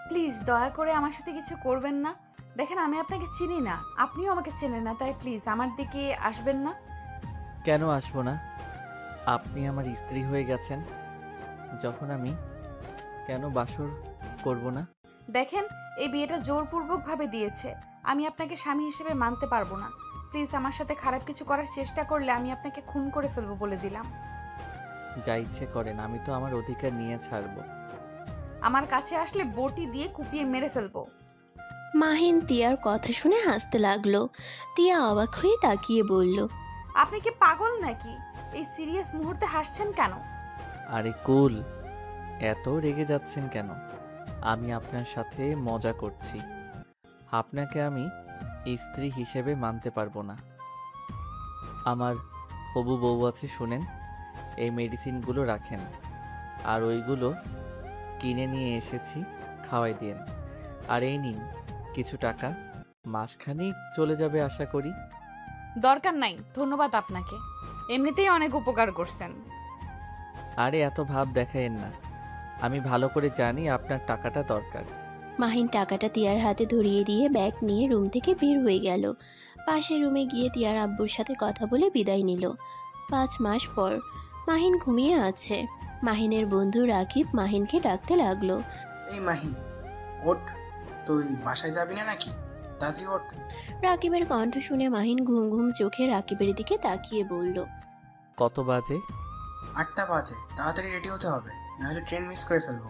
Please দয়া করে আমার সাথে কিছু করবেন না। দেখেন আমি আপনাকে চিনি না, আপনিও আমাকে চেনেন না, তাই প্লিজ আমার দিকে আসবেন না। কেন আসবো না? আপনি আমার স্ত্রী হয়ে গেছেন যখন, আমি কেন বাসর করব না? দেখেন এই বিয়েটা জোরপূর্বকভাবে দিয়েছে, আমি আপনাকে স্বামী হিসেবে মানতে পারবো না। প্লিজ আমার সাথে খারাপ কিছু করার চেষ্টা করলে আমি আপনাকে খুন করে ফেলবো বলে দিলাম। যা ইচ্ছে করেন, আমি তো আমার অধিকার নিয়ে ছাড়বো। আমার কাছে আসলে বটি দিয়ে কুপিয়ে মেরে ফেলবো। মাহিন তিয়ার কথা শুনে হাসতে লাগলো। তিয়া অবাক হয়ে তাকিয়ে বলল, আপনি কি পাগল নাকি? এই সিরিয়াস মুহূর্তে হাসছেন কেন? আরে কুল, এত রেগে যাচ্ছেন কেন? আমি আপনার সাথে মজা করছি। আপনাকে আমি স্ত্রী হিসেবে মানতে পারবো না। আমার হবু বউ আছে, শুনেন। এই মেডিসিনগুলো রাখেন, আর ওইগুলো কিনে নিয়ে এসেছি, খাওয়াই দিন। আর এই নিন কিছু টাকা, মাসখানেক চলে যাবে আশা করি। দরকার নাই, ধন্যবাদ আপনাকে, এমনিতেই অনেক উপকার করছেন। আরে এত ভাব দেখায়েন না, আমি ভালো করে জানি আপনার টাকাটা দরকার। মাহিন টাকাটা তিয়ার হাতে ধরিয়ে দিয়ে ব্যাগ নিয়ে রুম থেকে বের হয়ে গেল। পাশের রুমে গিয়ে তিয়ার আব্বুর সাথে কথা বলে বিদায় নিল। 5 মাস পর মাহিন ঘুমিয়ে আছে। মাহিনের বন্ধু রাকিব মাহিনকে ডাকতে লাগলো। এই মাহি, ওঠ, তুই বাসায় যাবি না নাকি? তাড়াতাড়ি ওঠ। রাকিবের কণ্ঠ শুনে মাহিন ঘুম ঘুম চোখে রাকিবের দিকে তাকিয়ে বলল, কত বাজে? 8টা বাজে, তাড়াতাড়ি রেডি হতে হবে, নাহলে ট্রেন মিস করে ফেলবো।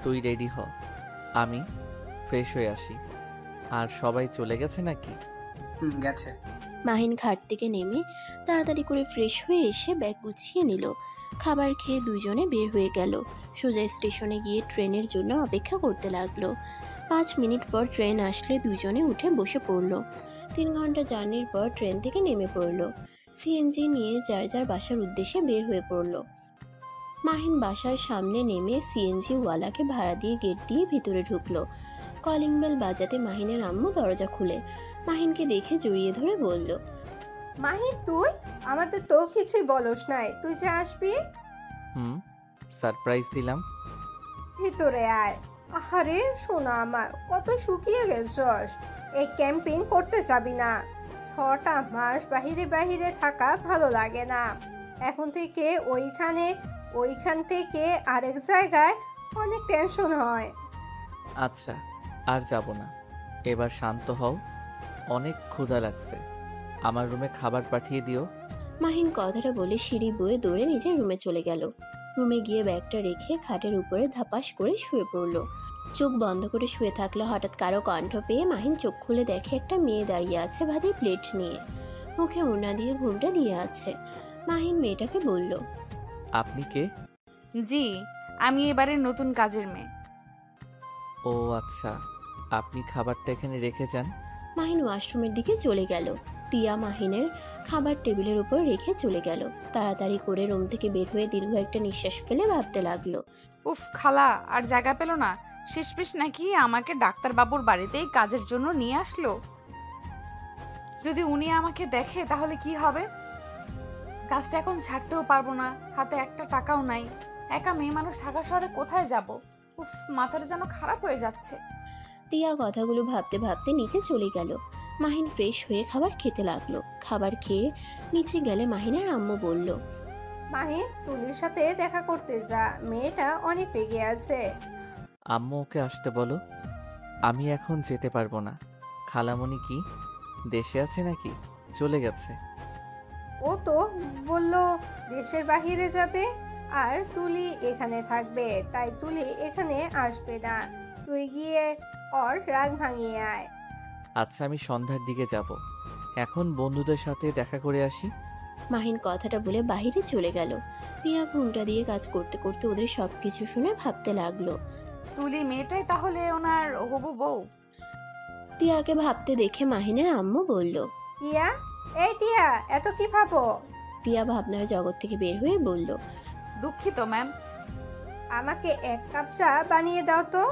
তুই রেডি হ, আমি ফ্রেশ হয়ে আসি। আর সবাই চলে গেছে নাকি? গেছে। মাহিন খাট থেকে নেমে তাড়াতাড়ি করে ফ্রেশ হয়ে এসে ব্যাগ গুছিয়ে নিল। খাবার খেয়ে দুজনে বের হয়ে গেল। সোজা স্টেশনে গিয়ে ট্রেনের জন্য অপেক্ষা করতে লাগলো। 5 মিনিট পর ট্রেন আসলে দুজনে উঠে বসে পড়ল। 3 ঘন্টা জার্নির পর ট্রেন থেকে নেমে পড়ল। সিএনজি নিয়ে যার যার বাসার উদ্দেশ্যে বের হয়ে পড়ল। মাহিন বাসার সামনে নেমে সিএনজি ওয়ালাকে ভাড়া দিয়ে গেট দিয়ে ভিতরে ঢুকলো। কলিং বেল বাজাতে মাহিনের আম্মু দরজা খুলে মাহিনকে দেখে জড়িয়ে ধরে বলল, মাহিন তুই আমাদের তো কিছুই বলস নাই, তুই যে আসবি। সারপ্রাইজ দিলাম। ভিতরে আয়। আরে সোনা আমার, কত শুকিয়ে গেছস। এই ক্যাম্পিং করতে যাবি না? 6টা মাস বাহিরে বাহিরে থাকা ভালো লাগে না। এখন থেকে ওইখান থেকে আরেক জায়গায় অনেক টেনশন হয়। আচ্ছা, আর যাব না, এবার শান্ত হও। অনেক ক্ষুধা লাগছে, আমার রুমে খাবার পাঠিয়ে দিও। মাহিন কথাটা বলে সিঁড়ি বয়ে দৌড়ে নিজের রুমে চলে গেল। রুমে গিয়ে ব্যাগটা রেখে খাটের উপরে ধাপাস করে শুয়ে পড়ল। চোখ বন্ধ করে শুয়ে থাকলে হঠাৎ কারো কণ্ঠ পেয়ে মাহিন চোখ খুলে দেখে একটা মেয়ে দাঁড়িয়ে আছে ভাতের প্লেট নিয়ে, মুখে ওড়না দিয়ে ঘুমটা দিয়ে আছে। মাহিন মেয়েটাকে বলল, আপনি কে? জি, আমি এবারের নতুন কাজের মেয়ে। ও আচ্ছা, আপনি খাবারটা এখানে রেখে যান। মাহিন ওয়াশরুমের দিকে চলে গেল। তিয়া মাহিনের খাবার টেবিলের উপর রেখে চলে গেল। তাড়াতাড়ি করে রুম থেকে বের হয়ে দীর্ঘ একটা নিঃশ্বাস ফেলে ভাবতে লাগলো, উফ খালা আর জায়গা পেল না, শেষমেশ নাকি আমাকে ডাক্তার বাবুর বাড়িতেই কাজের জন্য নিয়ে আসলো। যদি উনি আমাকে দেখে তাহলে কি হবে? কাজটা এখন ছাড়তেও পারবো না, হাতে একটা টাকাও নাই। একা মেয়ে মানুষ ঢাকা শহরে কোথায় যাব? উফ, মাথাটা যেন খারাপ হয়ে যাচ্ছে। তিয়া কথাগুলো ভাবতে ভাবতে নিচে চলে গেল। মাহিন ফ্রেশ হয়ে খাবার খেতে লাগলো। খাবার খেয়ে নিচে গেলে মাহিনের আম্মু বলল, মাহিন তুলির সাথে দেখা করতে যা, মেয়েটা অনেক রেগে আছে। আম্মু ওকে আসতে বলো, আমি এখন যেতে পারবো না। খালামণি কি দেশে আছে নাকি চলে গেছে? ও তো বলল দেশের বাহিরে যাবে, আর তুলি এখানে থাকবে, তাই তুলি এখানে আসবে না। তুই গিয়ে ওর রাগ ভাঙিয়ে আয়। আচ্ছা, আমি সন্ধ্যার দিকে যাব, এখন বন্ধুদের সাথে দেখা করে আসি। মাহিন কথাটা বলে বাহিরে চলে গেল। তিয়া ঘুমটা দিয়ে কাজ করতে করতে ওদের সবকিছু শুনে ভাবতে লাগলো। তুলি মেয়েটাই তাহলে ওনার হবু বউ? তিয়াকে ভাবতে দেখে মাহিনের আম্মু বলল, টিয়া, এই টিয়া, এত কি ভাবো? তিয়া ভাবনার জগৎ থেকে বের হয়ে বলল, দুঃখিত ম্যাম। আমাকে 1 কাপ চা বানিয়ে দাও তো।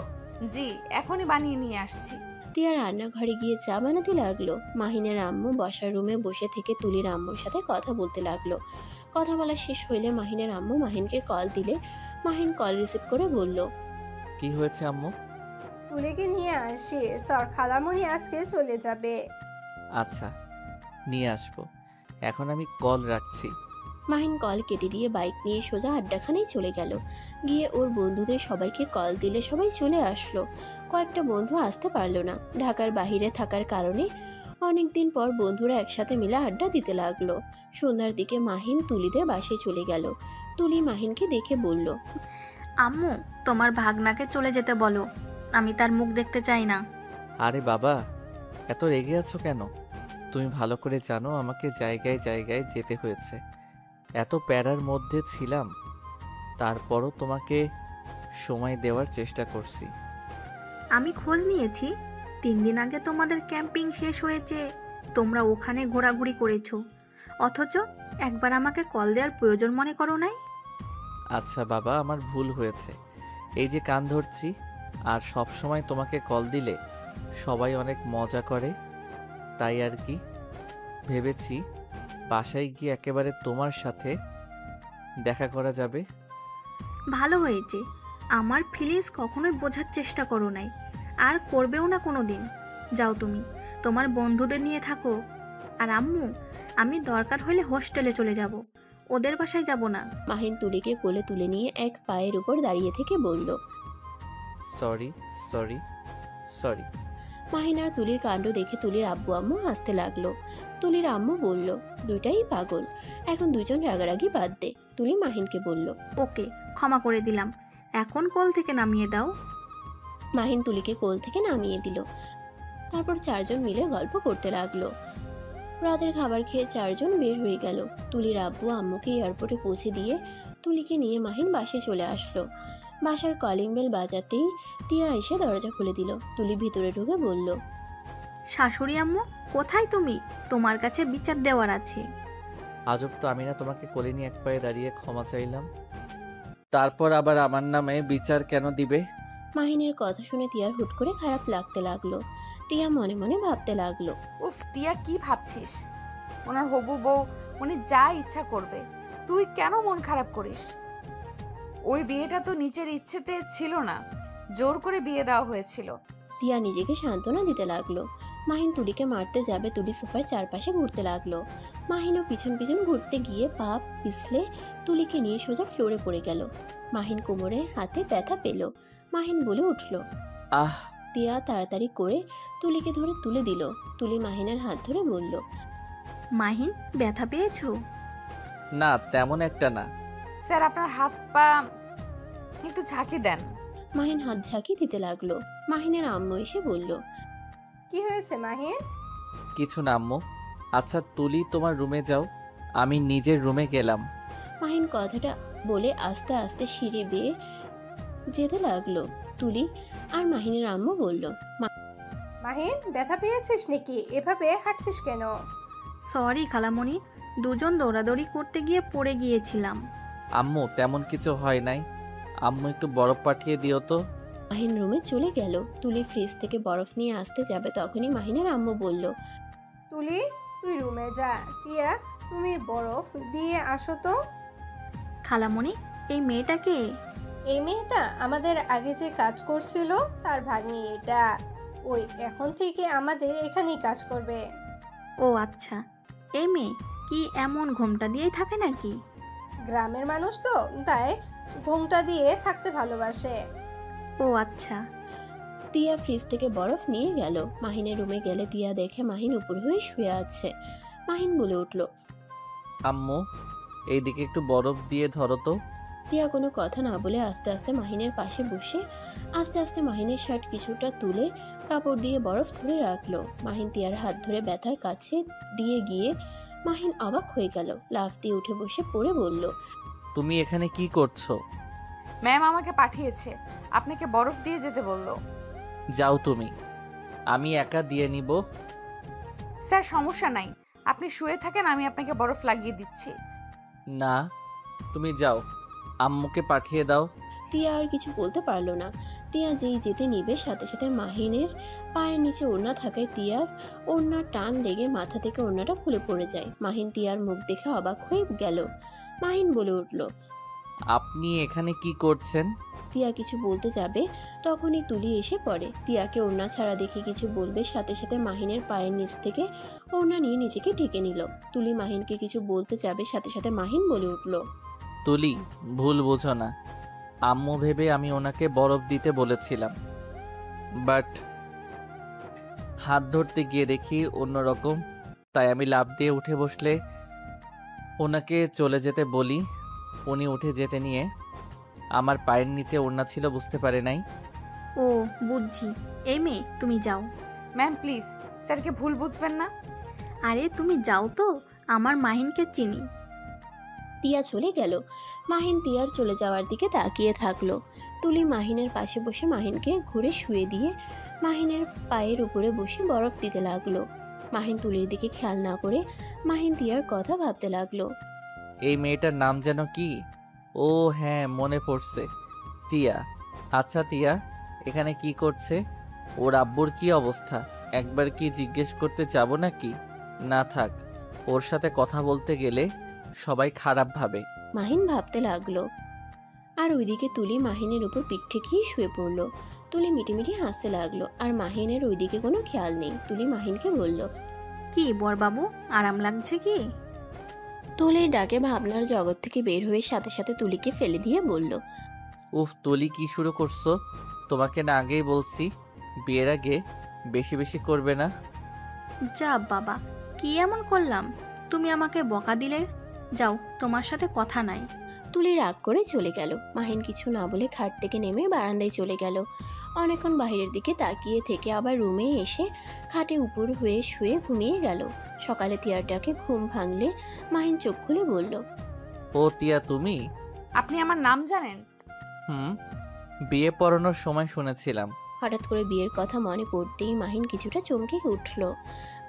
জি, এখনই বানিয়ে নিয়ে আসছি। তিয়া রান্নাঘরে গিয়ে চা বানাতে লাগলো। মাহিনের আম্মু বসার রুমে বসে থেকে তুলির আম্মুর সাথে কথা বলতে লাগলো। কথা বলা শেষ হইলে মাহিনের আম্মু মাহিনকে কল দিলে মাহিন কল রিসিভ করে বলল, কি হয়েছে আম্মু? তুলিকে নিয়ে আসিস, তোর খালামণি আজকে চলে যাবে। আচ্ছা, নিয়ে আসবো। এখন আমি কল রাখছি। মাহিন কল কেটে দিয়ে বাইক নিয়ে সোজা আড্ডাখানেই চলে গেল। গিয়ে ওর বন্ধুদের সবাইকে কল দিলে সবাই চলে আসলো। কয়েকটা বন্ধু আসতে পারলো না, ঢাকার বাইরে থাকার কারণে। অনেকদিন পর বন্ধুরা একসাথে মিলে আড্ডা দিতে লাগলো। সন্ধ্যার দিকে মাহিন তুলিদের বাসায় চলে গেল। তুলি মাহিনকে দেখে বলল, আম্মু, তোমার ভাগনাকে চলে যেতে বলো, আমি তার মুখ দেখতে চাই না। আরে বাবা, এত রেগে আছো কেন? তুমি ভালো করে জানো আমাকে জায়গায় জায়গায় যেতে হয়েছে। এত প্যারার মধ্যে ছিলাম, তারপরও তোমাকে সময় দেওয়ার চেষ্টা করছি। আমি খোঁজ নিয়েছি, 3 দিন আগে তোমাদের ক্যাম্পিং শেষ হয়েছে, তোমরা ওখানে ঘোরাঘুরি করেছো, অথচ একবার আমাকে কল দেওয়ার প্রয়োজন মনে করো নাই। আচ্ছা বাবা, আমার ভুল হয়েছে। এই যে কান ধরছি, আর সব সময় তোমাকে কল দিলে সবাই অনেক মজা করে, তাই আর কি। ভেবেছি বাসায় গিয়ে একেবারে তোমার সাথে দেখা করা যাবে। ভালো হয়েছে, আমার ফিলিংস কখনোই বোঝার চেষ্টা করো নাই, আর করবেও না কোনো দিন। যাও তুমি তোমার বন্ধুদের নিয়ে থাকো। আর আম্মু, আমি দরকার হলে হোস্টেলে চলে যাব, ওদের বাসায় যাব না। মাহিন তুলিকে কোলে তুলে নিয়ে এক পায়ের উপর দাঁড়িয়ে থেকে বলল, সরি সরি সরি। মাহিন আর তুলির কাণ্ড দেখে তুলির আব্বু আম্মু হাসতে লাগলো। তুলির আম্মু বলল, দুইটাই পাগল, এখন দুজন রাগারাগি বাদ দে। তুলি মাহিনকে বলল, ওকে, ক্ষমা করে দিলাম, এখন কোল থেকে নামিয়ে দাও। মাহিন তুলিকে কোল থেকে নামিয়ে দিল। তারপর চারজন মিলে গল্প করতে লাগলো। রাতের খাবার খেয়ে চারজন বের হয়ে গেল। তুলির আব্বু আম্মুকে এয়ারপোর্টে পৌঁছে দিয়ে তুলিকে নিয়ে মাহিন বাসায় চলে আসলো। বাসার কলিং বেল বাজাতেই তিয়া এসে দরজা খুলে দিল। তুলি ভিতরে ঢুকে বলল, শাশুড়ি আম্মু, কোথায় তুমি? তোমার কাছে বিচার দেওয়ার আছে। আজব তো, আমি না তোমাকে কোলে নিয়ে এক পায়ে দাঁড়িয়ে ক্ষমা চাইলাম, তারপর আবার আমার নামে বিচার কেন দিবে? মাহিনের কথা শুনে তিয়ার হুট করে খারাপ লাগতে লাগলো। তিয়া মনে মনে ভাবতে লাগলো, উফ তিয়া, কি ভাবছিস? ওনার হবু বউ, উনি যা ইচ্ছা করবে, তুই কেন মন খারাপ করিস? ওই বিয়েটা তো নিজের ইচ্ছেতে ছিল না, জোর করে বিয়ে দেওয়া হয়েছিল। তিয়া নিজেকে সান্ত্বনা দিতে লাগলো। মাহিন তুলিকে মারতে যাবে, তুলি সোফার চারপাশে ঘুরতে লাগলো। মাহিনও পিছন পিছন ঘুরতে গিয়ে পা পিছলে তুলিকে নিয়ে সোজা ফ্লোরে পড়ে গেল। মাহিন কোমরে হাতে ব্যথা পেল। মাহিন বলে উঠল। আহ! তিয়া তাড়াতাড়ি করে তুলিকে ধরে তুলে দিল। তুলি মাহিনের হাত ধরে বলল, মাহিন, ব্যথা পেয়েছো? না, তেমন একটা না। স্যার, আপনার হাত পা একটু ঝাঁকি দেন। মাহিন হাত ঝাঁকি দিতে লাগলো। মাহিনের আম্মু এসে বলল, কি হয়েছে মাহিন? কিছু না আম্মু। আচ্ছা তুলি, তোমার রুমে যাও, আমি নিজের রুমে গেলাম। মাহিন কথাটা বলে আস্তে আস্তে সিঁড়ি বেয়ে যেতে লাগলো। তুলি আর মাহিনের আম্মু বলল, মাহিন, ব্যথা পেয়েছিস নাকি? এভাবে হাঁটছিস কেন? সরি খালামণি, দুজন দৌড়াদৌড়ি করতে গিয়ে পড়ে গিয়েছিলাম। আম্মু, তেমন কিছু হয় নাই। আম্মু, একটু বরফ পাঠিয়ে দিও তো। মাহিন রুমে চলে গেল। তুলি ফ্রিজ থেকে বরফ নিয়ে আসতে যাবে, তখনই মাহিনের আম্মু বলল, তুলি, তুই রুমে যা। টিয়া, তুমি বরফ দিয়ে আসো তো। খালামণি, এই মেয়েটাকে? এই মেয়েটা আমাদের আগে যে কাজ করছিল তার ভাগ্নি এটা। ওই এখন থেকে আমাদের এখানেই কাজ করবে। ও আচ্ছা, এই মেয়ে কি এমন ঘোমটা দিয়েই থাকে নাকি? গ্রামের মানুষ তো, তাই ঘোমটা দিয়ে থাকতে ভালোবাসে। ও আচ্ছা। তিয়া ফ্রিজ থেকে বরফ নিয়ে গেল। মাহিনের রুমে গেলে তিয়া দেখে মাহিন উপর হয়ে শুয়ে আছে। মাহিন বলে উঠল, আম্মু, এইদিকে একটু বরফ দিয়ে ধরো তো। তিয়া কোনো কথা না বলে আস্তে আস্তে মাহিনের পাশে বসে আস্তে আস্তে মাহিনের শার্ট কিছুটা তুলে কাপড় দিয়ে বরফ ধরে রাখলো। মাহিন তিয়ার হাত ধরে ব্যথার কাছে দিয়ে গিয়ে মাহিন অবাক হয়ে গেল। লাফ দিয়ে উঠে বসে পড়ে বলল, তুমি এখানে কি করছো? ম্যাম আমাকে পাঠিয়েছে, আপনাকে বরফ দিয়ে যেতে বললো। যাও তুমি, আমি একা দিয়ে নিব। স্যার, সমস্যা নাই, আপনি শুয়ে থাকেন, আমি আপনাকে বরফ লাগিয়ে দিচ্ছি। না, তুমি যাও, আম্মুকে পাঠিয়ে দাও। তিয়া আর কিছু বলতে পারলো না। তিয়া যেই যেতে নিবে সাথে সাথে মাহিনের পায়ের নিচে ওড়না থাকায় তিয়ার ওড়নার টান লেগে মাথা থেকে ওড়নাটা খুলে পড়ে যায়। মাহিন তিয়ার মুখ দেখে অবাক হয়ে গেল। মাহিন বলে উঠল, আপনি এখানে কি করছেন? তিয়া কিছু বলতে যাবে তখনই তুলি এসে পড়ে। তিয়াকে ওড়না ছাড়া দেখে কিছু বলবে সাথে সাথে মাহিনের পায়ের নিচ থেকে ওড়না নিয়ে নিজেকে ঢেকে নিল। তুলি মাহিনকে কিছু বলতে যাবে সাথে সাথে মাহিন বলে উঠল, তুলি, ভুল বোঝো না। আম্মু ভেবে আমি ওনাকে বরফ দিতে বলেছিলাম, বাট হাত ধরতে গিয়ে দেখি অন্যরকম, তাই আমি লাফ দিয়ে উঠে বসলে ওনাকে চলে যেতে বলি। উনি উঠে যেতে নিয়ে আমার পায়ের নিচে ওড়না ছিল, বুঝতে পারে নাই। ও বুঝছি। এই মেয়ে, তুমি যাও। ম্যাম প্লিজ, স্যারকে ভুল বুঝবেন না। আরে তুমি যাও তো, আমার মাহিনকে চিনি। তিয়া চলে গেল। মাহিন তিয়ার চলে যাওয়ার দিকে তাকিয়ে থাকলো। তুলি মাহিনের পাশে বসে মাহিনকে ঘুরে শুয়ে দিয়ে মাহিনের পায়ের উপরে বসে বরফ দিতে লাগলো। মাহিন তুলির দিকে খেয়াল না করে মাহিন তিয়ার কথা ভাবতে লাগলো। এই মেয়েটার নাম যেন কি? ও হ্যাঁ, মনে পড়ছে, তিয়া। আচ্ছা তিয়া এখানে কি করছে? ওর আব্বুর কি অবস্থা? একবার কি জিজ্ঞেস করতে যাব নাকি? না থাক, ওর সাথে কথা বলতে গেলে সবাই খারাপ ভাবে। মাহিন ভাবতে লাগলো। আর ওইদিকে তুলি মাহিনের উপর পিঠ ঠেকিয়ে শুয়ে পড়লো। তুলি মিটিমিটি হাসতে লাগলো। আর মাহিনের ওইদিকে কোনো খেয়াল নেই। তুলি মাহিনকে বলল, কি বরবাবু, আরাম লাগছে কি? তুলির ডাকে ভাবনার জগৎ থেকে বের হয়ে সাথে সাথে তুলিকে ফেলে দিয়ে বলল, উফ তুলি, কি শুরু করছো? তোমাকে না আগেই বলছি বিয়ের আগে বেশি বেশি করবে না। যা বাবা, কি এমন করলাম? তুমি আমাকে বকা দিলে। যাও, তোমার সাথে কথা নাই। তুলি রাগ করে চলে গেল। মাহিন কিছু না বলে খাট থেকে নেমে বারান্দায় চলে গেল। অনেকক্ষণ বাইরের দিকে তাকিয়ে থেকে আবার রুমে এসে খাটে উপর হয়ে শুয়ে ঘুমিয়ে গেল। সকালে তিয়ার ডাকে ঘুম ভাঙলে মাহিন চোখ খুলে বলল, ও তিয়া, তুমি? আপনি আমার নাম জানেন? হুম, বিয়ে পড়ানোর সময় শুনেছিলাম। হঠাৎ করে বিয়ের কথা মনে পড়তেই মাহিন কিছুটা চমকে উঠল।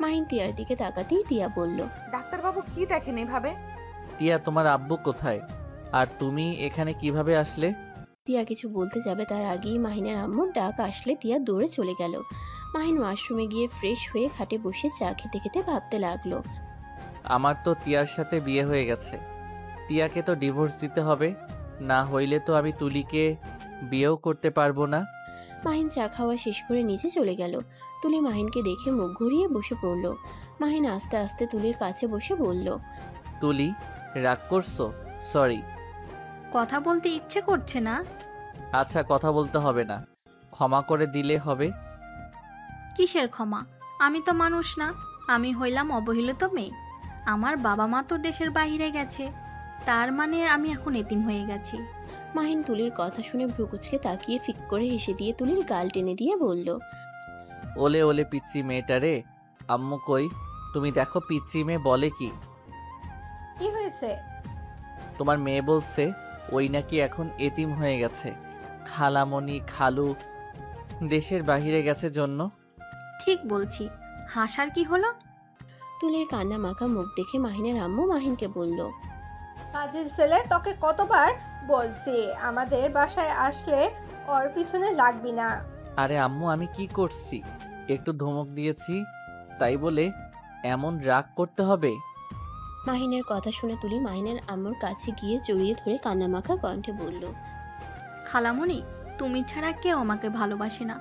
মাহিন তিয়ার দিকে তাকাতেই তিয়া বলল, ডাক্তারবাবু কি দেখেন এভাবে? তিয়া, তোমার আব্বু কোথায়? আর তুমি এখানে কিভাবে আসলে? তিয়া কিছু বলতে যাবে তার আগেই মাহিনের আম্মুর ডাক আসলে তিয়া দৌড়ে চলে গেল। মাহিন ওয়াশরুমে গিয়ে ফ্রেশ হয়ে খাটে বসে চা খেতে খেতে ভাবতে লাগলো। আমার তো তিয়ার সাথে বিয়ে হয়ে গেছে, তিয়াকে তো ডিভোর্স দিতে হবে, না হইলে তো আমি তুলিকে বিয়েও করতে পারবো না। মাহিন চা খাওয়া শেষ করে নিচে চলে গেল। তুলি মাহিনকে দেখে মুখ ঘুরিয়ে বসে পড়ল। মাহিন আস্তে আস্তে তুলির কাছে বসে বলল, তুলি, রাগ করছো? সরি। কথা বলতে ইচ্ছে করছে না? আচ্ছা, কথা বলতে হবে না, ক্ষমা করে দিলে হবে। কিসের ক্ষমা? আমি তো মানুষ না, আমি হইলাম অবহেলিত মেয়ে। আমার বাবা মা তো দেশের বাইরে গেছে, তার মানে আমি এখন এতিম হয়ে গেছি। মাহিন তুলির কথা শুনে ভ্রুকুচকে তাকিয়ে ফিক করে হেসে দিয়ে তুলির গাল টেনে দিয়ে বলল, ওলে ওলে পিচ্চি মেয়েটারে। আম্মু কই? তুমি দেখো পিচ্চি মেয়ে বলে কি? কি হয়েছে? তোমার মেয়ে বলছে ওই নাকি এখন এতিম হয়ে গেছে, খালামণি খালু দেশের বাইরে গেছে জন্য। ঠিক বলছি, হাসার কি হলো? তুলির কান্না মাখা মুখ দেখে মাহিনের আম্মু মাহিনকে বলল, কাজের ছেলে, তোকে কতবার বলছি আমাদের বাসায় আসলে ওর পিছনে লাগবি না। আরে আম্মু, আমি কি করছি? একটু ধমক দিয়েছি, তাই বলে এমন রাগ করতে হবে? মাহিনের কথা শুনে তুলি মাহিনের আম্মুর কাছে গিয়ে জড়িয়ে ধরে কান্না মাখা কণ্ঠে বলল, খালামণি, তুমি ছাড়া কেউ আমাকে ভালোবাসে না।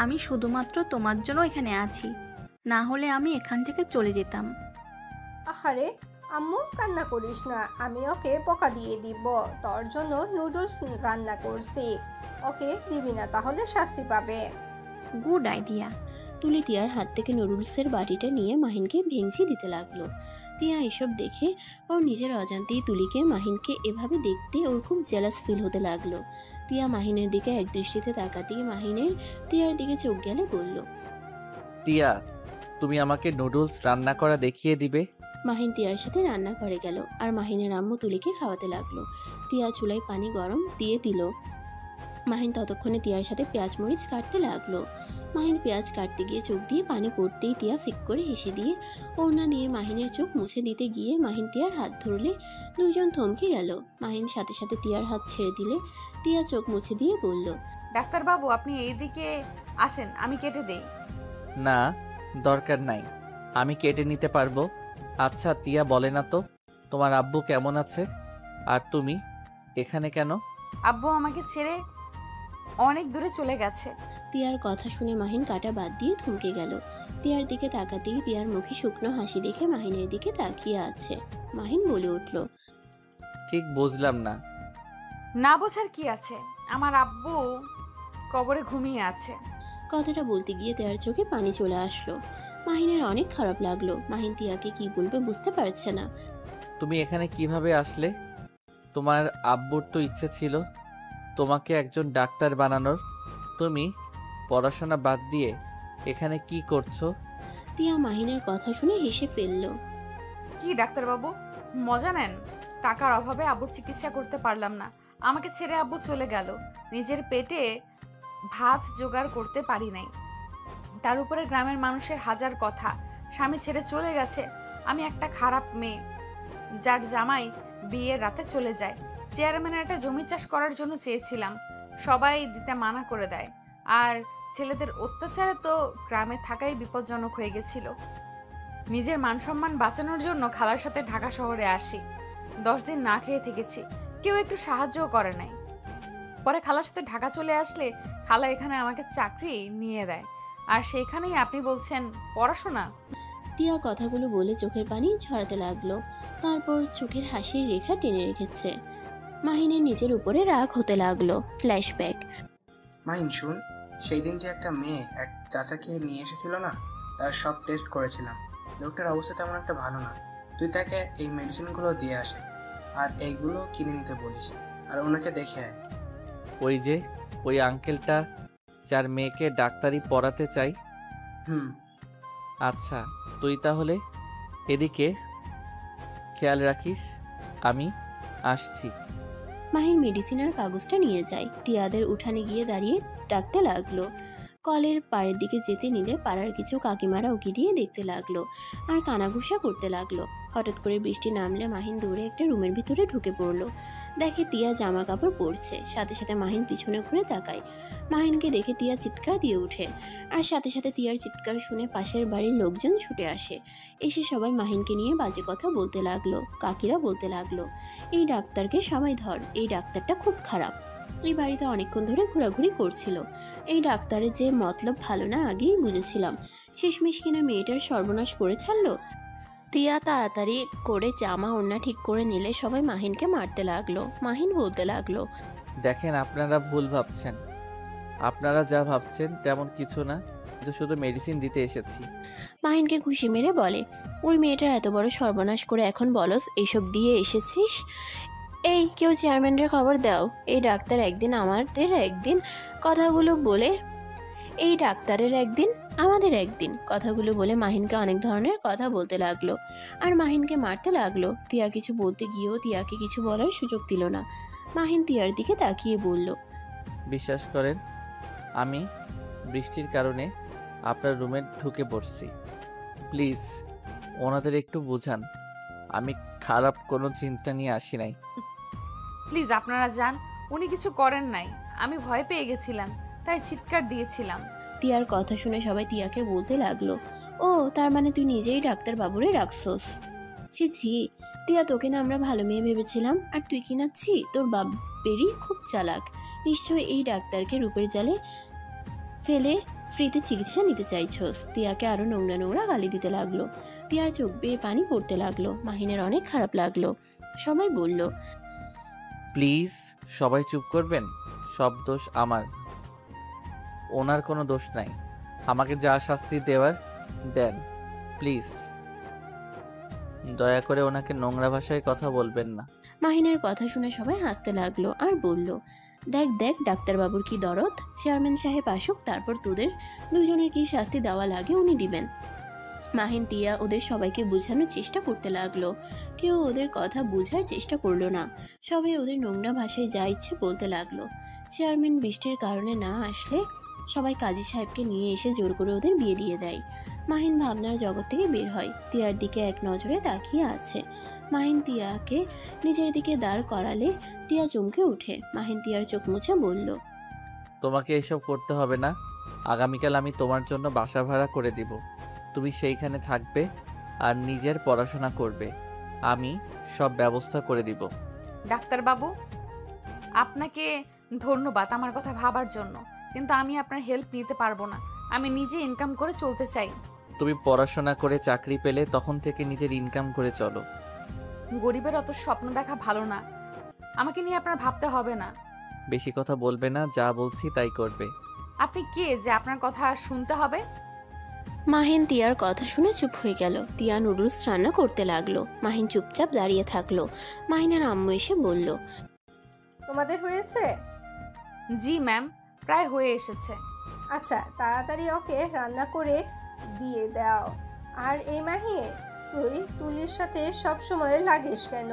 আমি শুধুমাত্র তোমার জন্য এখানে আছি, না হলে আমি এখান থেকে চলে যেতাম। আহারে আম্মু, কান্না করিস না, আমি ওকে বকা দিয়ে দিব। তোর জন্য নুডলস রান্না করছি, ওকে দিবি না তাহলে শাস্তি পাবে। Good idea. তুলি তিয়ার হাত থেকে নুডলসের বাটিটা নিয়ে মাহিনকে ভেঙচি দিতে লাগলো। তিয়া এসব দেখে ওর নিজের অজান্তেই তুলিকে মাহিনকে এভাবে দেখতে ওর খুব জেলাস ফিল হতে লাগলো। তিয়া মাহিনের দিকে এক দৃষ্টিতে তাকাতেই মাহিনের তিয়ার দিকে চোখ গেলে বলল, তিয়া, তুমি আমাকে নুডলস রান্না করা দেখিয়ে দিবে? মাহিন তিয়ার সাথে রান্না করে গেল আর মাহিনের আম্মু তুলিকে খাওয়াতে লাগলো। তিয়া চুলায় পানি গরম দিয়ে দিল। মাহিন ততক্ষণে তিয়ার সাথে পেঁয়াজ মরিচ কাটতে লাগলো। মাহিন পেঁয়াজ কাটতে গিয়ে চোখ দিয়ে পানি পড়তেই তিয়া ফিক করে হেসে দিয়ে ওড়না দিয়ে মাহিনের চোখ মুছে দিতে গিয়ে মাহিন তিয়ার হাত ধরলে দুইজন থমকে গেল। মাহিন সাথে সাথে তিয়ার হাত ছেড়ে দিলে তিয়া চোখ মুছে দিয়ে বলল, ডাক্তারবাবু আপনি এইদিকে আসেন, আমি কেটে দেই। না, দরকার নাই, আমি কেটে নিতে পারবো। আচ্ছা তিয়া, বলে না তো তোমার আব্বু কেমন আছে? আর তুমি এখানে কেন? আব্বু আমাকে ছেড়ে অনেক দূরে চলে গেছে। তিয়ার কথা শুনে মাহিন কাটা বাদ দিয়ে থমকে গেল। তিয়ার দিকে তাকাতেই তিয়ার মুখে শুকনো হাসি দেখে মাহিনের দিকে তাকিয়ে আছে। মাহিন বলে উঠল, ঠিক বুঝলাম না। না বোঝার কি আছে, আমার আব্বু কবরে ঘুমিয়ে আছে। কথাটা বলতে গিয়ে তিয়ার চোখে পানি চলে আসলো। মাহিনের অনেক খারাপ লাগলো। মাহিন তিয়াকে কি বলবে বুঝতে পারছে না। তুমি এখানে কিভাবে আসলে? তোমার আব্বুর তো ইচ্ছে ছিল তোমাকে একজন ডাক্তার বানানোর। তুমি পড়াশোনা বাদ দিয়ে এখানে কি করছো? তিয়া মাহিনের কথা শুনে হেসে ফেলল। কি ডাক্তারবাবু মজা নেন? টাকার অভাবে আব্বুর চিকিৎসা করতে পারলাম না, আমাকে ছেড়ে আব্বু চলে গেল। নিজের পেটে ভাত জোগাড় করতে পারি নাই, তার উপরে গ্রামের মানুষের হাজার কথা। স্বামী ছেড়ে চলে গেছে, আমি একটা খারাপ মেয়ে যার জামাই বিয়ের রাতে চলে যায়। চেয়ারম্যানের একটা জমি চাষ করার জন্য চেয়েছিলাম, সবাই দিতে মানা করে দেয়। আর ছেলেদের অত্যাচারে তো গ্রামে থাকাই বিপজ্জনক হয়ে গেছিল। নিজের মান সম্মান বাঁচানোর জন্য খালার সাথে ঢাকা শহরে আসি। 10 দিন না খেয়ে থেকেছি, কেউ একটু সাহায্যও করে নাই। পরে খালার সাথে ঢাকা চলে আসলে খালা এখানে আমাকে চাকরি নিয়ে দেয়। আর সেখানেই আপনি বলছেন পড়াশোনা। তিয়া কথাগুলো বলে চোখের পানি ঝরাতে লাগলো। তারপর চোখের হাসির রেখা টেনে রেখেছে। মাহিনের নিজের উপরে রাগ হতে লাগলো। ফ্ল্যাশব্যাক। মাহিন শুন, সেই দিন যে একটা মেয়ে এক চাচাকে নিয়ে এসেছিল না, তার সব টেস্ট করেছিলাম। লোকটার অবস্থা তেমন একটা ভালো না। তুই তাকে এই মেডিসিনগুলো দিয়ে আসে আর এইগুলো কিনে নিতে বলিস, আর ওনাকে দেখে আয়। ওই যে ওই আঙ্কেলটা যার মেয়েকে ডাক্তারি পড়াতে চাই। হুম। আচ্ছা তুই তাহলে এদিকে খেয়াল রাখিস, আমি আসছি। মাহিন মেডিসিনের কাগজটা নিয়ে যায়। তিয়াদের উঠানে গিয়ে দাঁড়িয়ে ডাকতে লাগলো। কলের পাড়ের দিকে যেতে নিলে পাড়ার কিছু কাকিমারা উকি দিয়ে দেখতে লাগলো আর কানাঘুষা করতে লাগলো। হঠাৎ করে বৃষ্টি নামলে মাহিন দৌড়ে একটা রুমের ভিতরে ঢুকে পড়লো। দেখে তিয়া জামা কাপড় পরছে। সাথে সাথে মাহিন পিছনে ঘুরে তাকায়। মাহিনকে দেখে তিয়া চিৎকার দিয়ে ওঠে। আর সাথে সাথে তিয়ার চিৎকার শুনে পাশের বাড়ির লোকজন ছুটে আসে। এসে সবাই মাহিনকে নিয়ে বাজে কথা বলতে লাগলো। কাকিরা বলতে লাগলো, এই ডাক্তারকে সবাই ধর, এই ডাক্তারটা খুব খারাপ, এই বাড়িতে অনেকক্ষণ ধরে ঘোরাঘুরি করছিল। এই ডাক্তারের যে মতলব ভালো না আগেই বুঝেছিলাম। শেষমেশ কিনা মেয়েটার সর্বনাশ করে ছাড়লো। তিয়া তাড়াতাড়ি করে জামা ওড়না ঠিক করে নিলে সবাই মাহিনকে মারতে লাগলো। মাহিন বলতে লাগলো, দেখেন আপনারা ভুল ভাবছেন, আপনারা যা ভাবছেন তেমন কিছু না, কিন্তু শুধু মেডিসিন দিতে এসেছি। মাহিনকে খুশি মেরে বলে, ওই মেয়েটার এত বড় সর্বনাশ করে এখন বলস এইসব দিয়ে এসেছিস? এই কেউ চেয়ারম্যানের খবর দাও, এই ডাক্তার একদিন আমাদের একদিন, কথাগুলো বলে এই ডাক্তারের একদিন আমাদের একদিন, কথাগুলো বলে মাহিনকে অনেক ধরনের কথা বলতে লাগলো আর মাহিনকে মারতে লাগলো। তিয়া কিছু বলতে গিয়েও তিয়াকে কিছু বলার সুযোগ দিল না। মাহিন তিয়ার দিকে তাকিয়ে বলল, বিশ্বাস করেন আমি বৃষ্টির কারণে আপনার রুমে ঢুকে পড়ছি, প্লিজ ওনাদের একটু বোঝান, আমি খারাপ কোনো চিন্তা নিয়ে আসি নাই। প্লিজ আপনারা যান, উনি কিছু করেন নাই, আমি ভয় পেয়ে গেছিলাম তাই চিৎকার দিয়েছিলাম। তিয়ার কথা শুনে সবাই তিয়াকে বলতে লাগলো, ও তার মানে তুই নিজেই ডাক্তার বাবুরে রাখছস? ছি ছি, তিয়া তোকে না আমরা ভালো মেয়ে ভেবেছিলাম, আর তুই কি না ছি, তোর বাপেরই খুব চালাক। নিশ্চয়ই এই ডাক্তারকে রূপের জালে ফেলে ফ্রিতে চিকিৎসা নিতে চাইছস। তিয়াকে আরো নোংরা নোংরা গালি দিতে লাগলো। তিয়ার চোখ বেয়ে পানি পড়তে লাগলো। মাহিনের অনেক খারাপ লাগলো। সবাই বলল, প্লিজ সবাই চুপ করবেন, সব দোষ আমার, ওনার কোনো দোষ নাই, আমাকে যা শাস্তি দেওয়ার দেন, প্লিজ দয়া করে ওনাকে নোংরা ভাষায় কথা বলবেন না। মাহিনের কথা শুনে সবাই হাসতে লাগলো আর বলল, দেখ দেখ ডাক্তারবাবুর কি দরদ, চেয়ারম্যান সাহেব আসুক, তারপর তোদের দুজনের কি শাস্তি দেওয়া লাগে উনি দিবেন। মাহিন তিয়া ওদের সবাইকে বোঝানোর চেষ্টা করতে লাগলো। কেউ ওদের কথা বোঝার চেষ্টা করলো না। সবাই ওদের নোংরা ভাষায় যা ইচ্ছে বলতে লাগলো। চেয়ারম্যান বৃষ্টির কারণে না আসলে সবাই কাজী সাহেবকে নিয়ে এসে জোর করে ওদের বিয়ে দিয়ে দেয়। মাহিন ভাবনার জগৎ থেকে বের হয়, তিয়ার দিকে এক নজরে তাকিয়ে আছে। মাহিন তিয়াকে নিজের দিকে দাঁড় করালে তিয়া চমকে উঠে। মাহিন তিয়ার চোখ মুছে বলল, তোমাকে এসব করতে হবে না। আগামীকাল আমি তোমার জন্য বাসা ভাড়া করে দিব। তুমি সেইখানে থাকবে আর নিজের পড়াশোনা করবে। আমি সব ব্যবস্থা করে দিব। ডাক্তারবাবু, আপনাকে ধন্যবাদ আমার কথা ভাবার জন্য, কিন্তু আমি আপনার হেল্প নিতে পারবো না। আমি নিজে ইনকাম করে চলতে চাই। তুমি পড়াশোনা করে চাকরি পেলে তখন থেকে নিজের ইনকাম করে চলো। গরিবের অত স্বপ্ন দেখা ভালো না। আমাকে নিয়ে আপনার ভাবতে হবে না। বেশি কথা বলবে না, যা বলছি তাই করবে। আপনি কে যে আপনার কথা শুনতে হবে? মাহিন তিয়ার কথা শুনে চুপ হয়ে গেল। তিয়া নুডলস রান্না করতে লাগলো। মাহিন চুপচাপ দাঁড়িয়ে থাকলো। মাহিনের আম্মু এসে বলল, তোমাদের হয়েছে? জি ম্যাম, প্রায় হয়ে এসেছে। আচ্ছা, তাড়াতাড়ি ওকে রান্না করে দিয়ে দাও। আর এই মাহি, তুই তুলির সাথে সব সময় লাগিস কেন?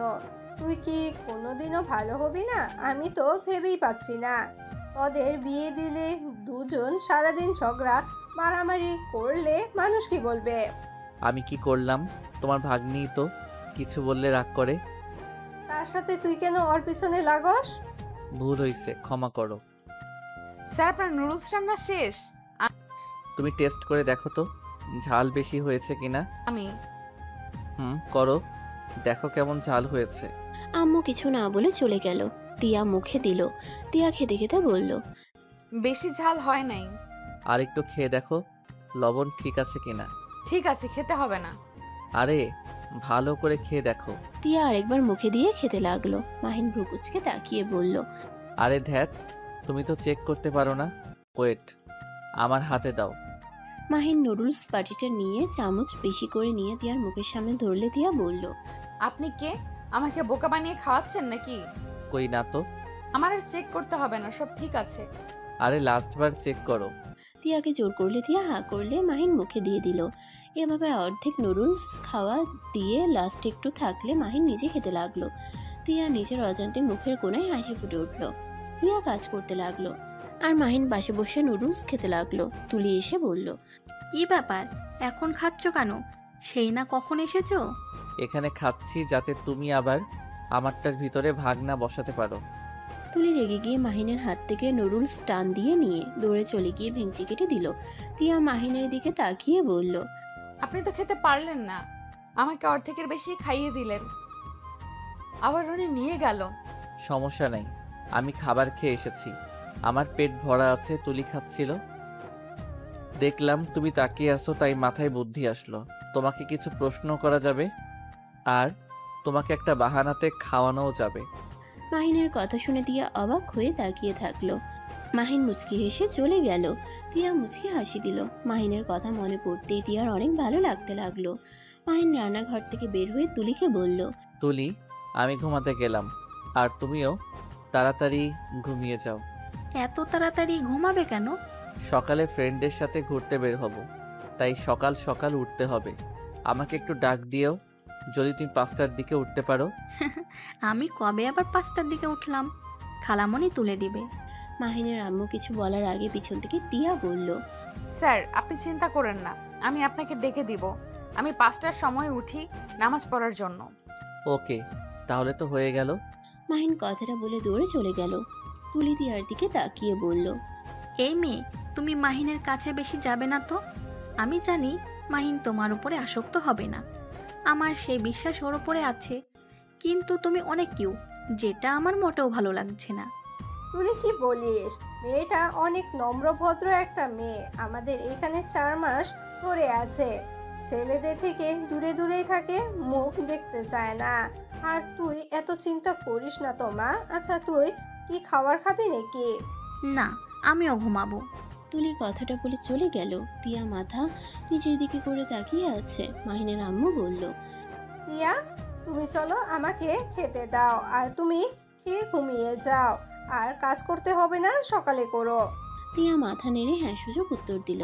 তুই কি কোনোদিনও ভালো হবি না? আমি তো ভেবেই পাচ্ছি না। ওদের বিয়ে দিলে দুজন সারাদিন ঝগড়া মারামারি করলে মানুষ কি বলবে? আমি কি করলাম? তোমার ভাগ্নি তো কিছু বললে রাগ করে। তার সাথে তুই কেন ওর পিছনে লাগস? ভুল হইছে, ক্ষমা করো। স্যার, আপনার নুডলস রান্না শেষ? তুমি টেস্ট করে দেখো তো ঝাল বেশি হয়েছে কিনা। আমি করো, দেখো কেমন ঝাল হয়েছে। আম্মু কিছু না বলে চলে গেল। তিয়া মুখে দিল। তিয়া খেতে খেতে বলল, বেশি ঝাল হয় নাই। আর একটু খেয়ে দেখো লবণ ঠিক আছে কিনা। ঠিক আছে, খেতে হবে না। আরে ভালো করে খেয়ে দেখো। তিয়া আরেকবার মুখে দিয়ে খেতে লাগলো। মাহিন ভ্রুকুচকে তাকিয়ে বলল, আরে ধ্যাত, তুমি তো চেক করতে পারো না। ওয়েট, আমার হাতে দাও। মাহিন নুডলস বাটিটা নিয়ে চামচ বেশি করে নিয়ে তিয়ার মুখের সামনে ধরলে তিয়া বলল, আপনি কে? আমাকে বোকা বানিয়ে খাওয়াচ্ছেন নাকি? কই না তো। আমার আর চেক করতে হবে না, সব ঠিক আছে। আরে লাস্টবার চেক করো। তিয়াকে জোর করলে তিয়া হা করলে মাহিন মুখে দিয়ে দিল। এভাবে অর্ধেক নুডলস খাওয়া দিয়ে লাস্ট একটু থাকলে মাহিন নিজে খেতে লাগলো। তিয়া নিজের অজান্তে মুখের কোণায় হাসি ফুটে উঠল। তিয়া কাজ করতে লাগলো আর মাহিন পাশে বসে নুডলস খেতে লাগলো। তুলি এসে বলল, কি ব্যাপার, এখন খাচ্ছ কেন? সেই না কখন এসেছো? এখানে খাচ্ছি যাতে তুমি আবার আমারটার ভিতরে ভাগ না বসাতে পারো। তুলি রেগে গিয়ে মাহিনের হাত থেকে নুডলস টান দিয়ে নিয়ে দৌড়ে চলে গিয়ে ভেঙচি কেটে দিল। তিয়া মাহিনের দিকে তাকিয়ে বলল, আপনি তো খেতে পারলেন না, আমাকে অর্ধেকের বেশি খাইয়ে দিলেন, আবার উনি নিয়ে গেল। সমস্যা নাই, আমি খাবার খেয়ে এসেছি, আমার পেট ভরা আছে। তুলি খাচ্ছিল, দেখলাম তুমি তাকিয়ে আসো, তাই মাথায় বুদ্ধি আসলো তোমাকে কিছু প্রশ্ন করা যাবে আর তোমাকে একটা বাহানাতে খাওয়ানোও যাবে। মাহিনের কথা শুনে তিয়া অবাক হয়ে তাকিয়ে থাকলো। মাহিন মুচকি হেসে চলে গেল। তিয়া মুচকি হাসি দিল। মাহিনের কথা মনে পড়তেই তিয়ার অনেক ভালো লাগতে লাগলো। মাহিন রান্নাঘর থেকে বের হয়ে তুলিকে বলল, তুলি, আমি ঘুমাতে গেলাম, আর তুমিও তাড়াতাড়ি ঘুমিয়ে যাও। এত তাড়াতাড়ি ঘুমাবে কেন? সকালে ফ্রেন্ডদের সাথে ঘুরতে বের হব, তাই সকাল সকাল উঠতে হবে। আমাকে একটু ডাক দিও যদি তুমি 5টার দিকে উঠতে পারো। আমি কবে আবার 5টার দিকে উঠলাম? খালামণি তুলে দিবে। মাহিনের আম্মু কিছু বলার আগে পিছন থেকে তিয়া বলল, স্যার, আপনি চিন্তা করেন না, আমি আপনাকে ডেকে দিব। আমি 5টার সময় উঠি নামাজ পড়ার জন্য। ওকে, তাহলে তো হয়ে গেল। মাহিন কথাটা বলে দৌড়ে চলে গেল। তুলি তিয়ার দিকে তাকিয়ে বলল, এই মেয়ে, তুমি মাহিনের কাছে বেশি যাবে না তো। আমি জানি মাহিন তোমার উপরে আসক্ত হবে না, আমার সেই বিশ্বাস ওর উপরে আছে। কিন্তু তুমি অনেক কিউ, যেটা আমার মোটেও ভালো লাগছে না। তুই কি বলিস? মেয়েটা অনেক নম্রভদ্র একটা মেয়ে, আমাদের এখানে 4 মাস ধরে আছে। ছেলেদের থেকে দূরে দূরেই থাকে, মুখ দেখতে চায় না। আর তুই এত চিন্তা করিস না তো মা। আচ্ছা, তুই কি খাবার খাবি নাকি? না, আমিও ঘুমাবো। তুলি কথাটা বলে চলে গেল। তিয়া মাথা নিচের দিকে করে তাকিয়ে আছে। মাহিনের আম্মু বলল, টিয়া, তুমি চলো, আমাকে খেতে দাও, আর তুমি খেয়ে ঘুমিয়ে যাও। আর কাজ করতে হবে না, সকালে করো। তিয়া মাথা নেড়ে হ্যাঁ সুযোগ উত্তর দিল।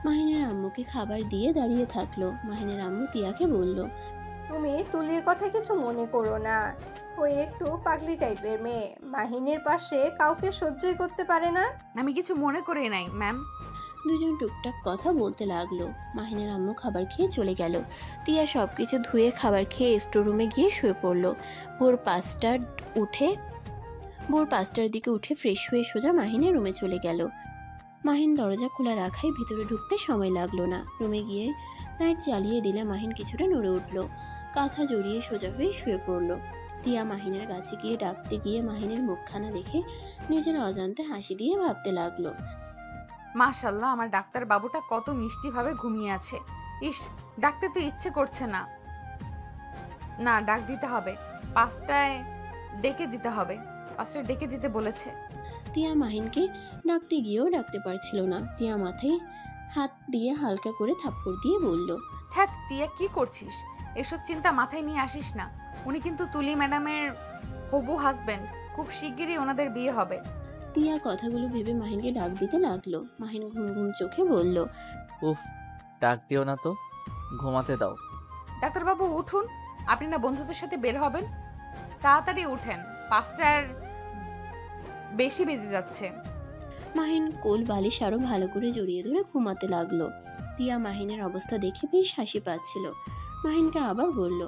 মাহিনের আম্মুকে খাবার দিয়ে দাঁড়িয়ে থাকলো। মাহিনের আম্মু তিয়াকে বলল, তুমি তুলির কথা কিছু মনে করো না, ও একটু পাগলি টাইপের মেয়ে, মাহিনের পাশে কাউকে সহ্যই করতে পারে না। আমি কিছু মনে করি নাই ম্যাম। দুজন টুকটাক কথা বলতে লাগলো। মাহিনের আম্মু খাবার খেয়ে চলে গেল। তিয়া সবকিছু ধুয়ে খাবার খেয়ে স্টোররুমে গিয়ে শুয়ে পড়লো। ভোর 5টার দিকে উঠে ফ্রেশ হয়ে সোজা মাহিনের রুমে চলে গেল। মাহিন দরজা খোলা রাখায় ভিতরে ঢুকতে সময় লাগলো না। রুমে গিয়ে লাইট জ্বালিয়ে দিলে মাহিন কিছুটা নড়ে উঠল। কাঁথা জড়িয়ে সোজা হয়ে শুয়ে পড়ল। তিয়া মাহিনের কাছে গিয়ে ডাকতে গিয়ে মাহিনের মুখখানা দেখে নিজের অজান্তে হাসি দিয়ে ভাবতে লাগলো, মাশাল্লাহ, আমার ডাক্তার বাবুটা কত মিষ্টিভাবে ঘুমিয়ে আছে। ইস, ডাকতে তো ইচ্ছে করছে না। না, ডাক দিতে হবে। 5টায় ডেকে দিতে হবে। 5টায় ডেকে দিতে বলেছে। তিয়া মাহিনকে ডাকতে গিয়েও ডাকতে পারছিল না। তিয়া মাথায় হাত দিয়ে হালকা করে থাপ্পড় দিয়ে বলল, ধ্যাৎ তিয়া, কি করছিস? এসব চিন্তা মাথায় নিয়ে আসিস না। উনি কিন্তু তুলি ম্যাডামের হবু হাজবেন্ড। খুব শিগগিরই ওনাদের বিয়ে হবে। তিয়া কথাগুলো ভেবে মাহিনকে ডাক দিতে লাগলো। মাহিন ঘুম ঘুম চোখে বলল, উফ, ডাক দিও না তো, ঘুমাতে দাও। ডাক্তারবাবু উঠুন, আপনি না বন্ধুদের সাথে বের হবেন? তাড়াতাড়ি উঠেন, 5টার বেশি বেজে যাচ্ছে। মাহিন কোল বালিশ আরো ভালো করে জড়িয়ে ধরে ঘুমাতে লাগলো। তিয়া মাহিনের অবস্থা দেখে বেশ হাসি পাচ্ছিল। মাহিনকে আবার বলল,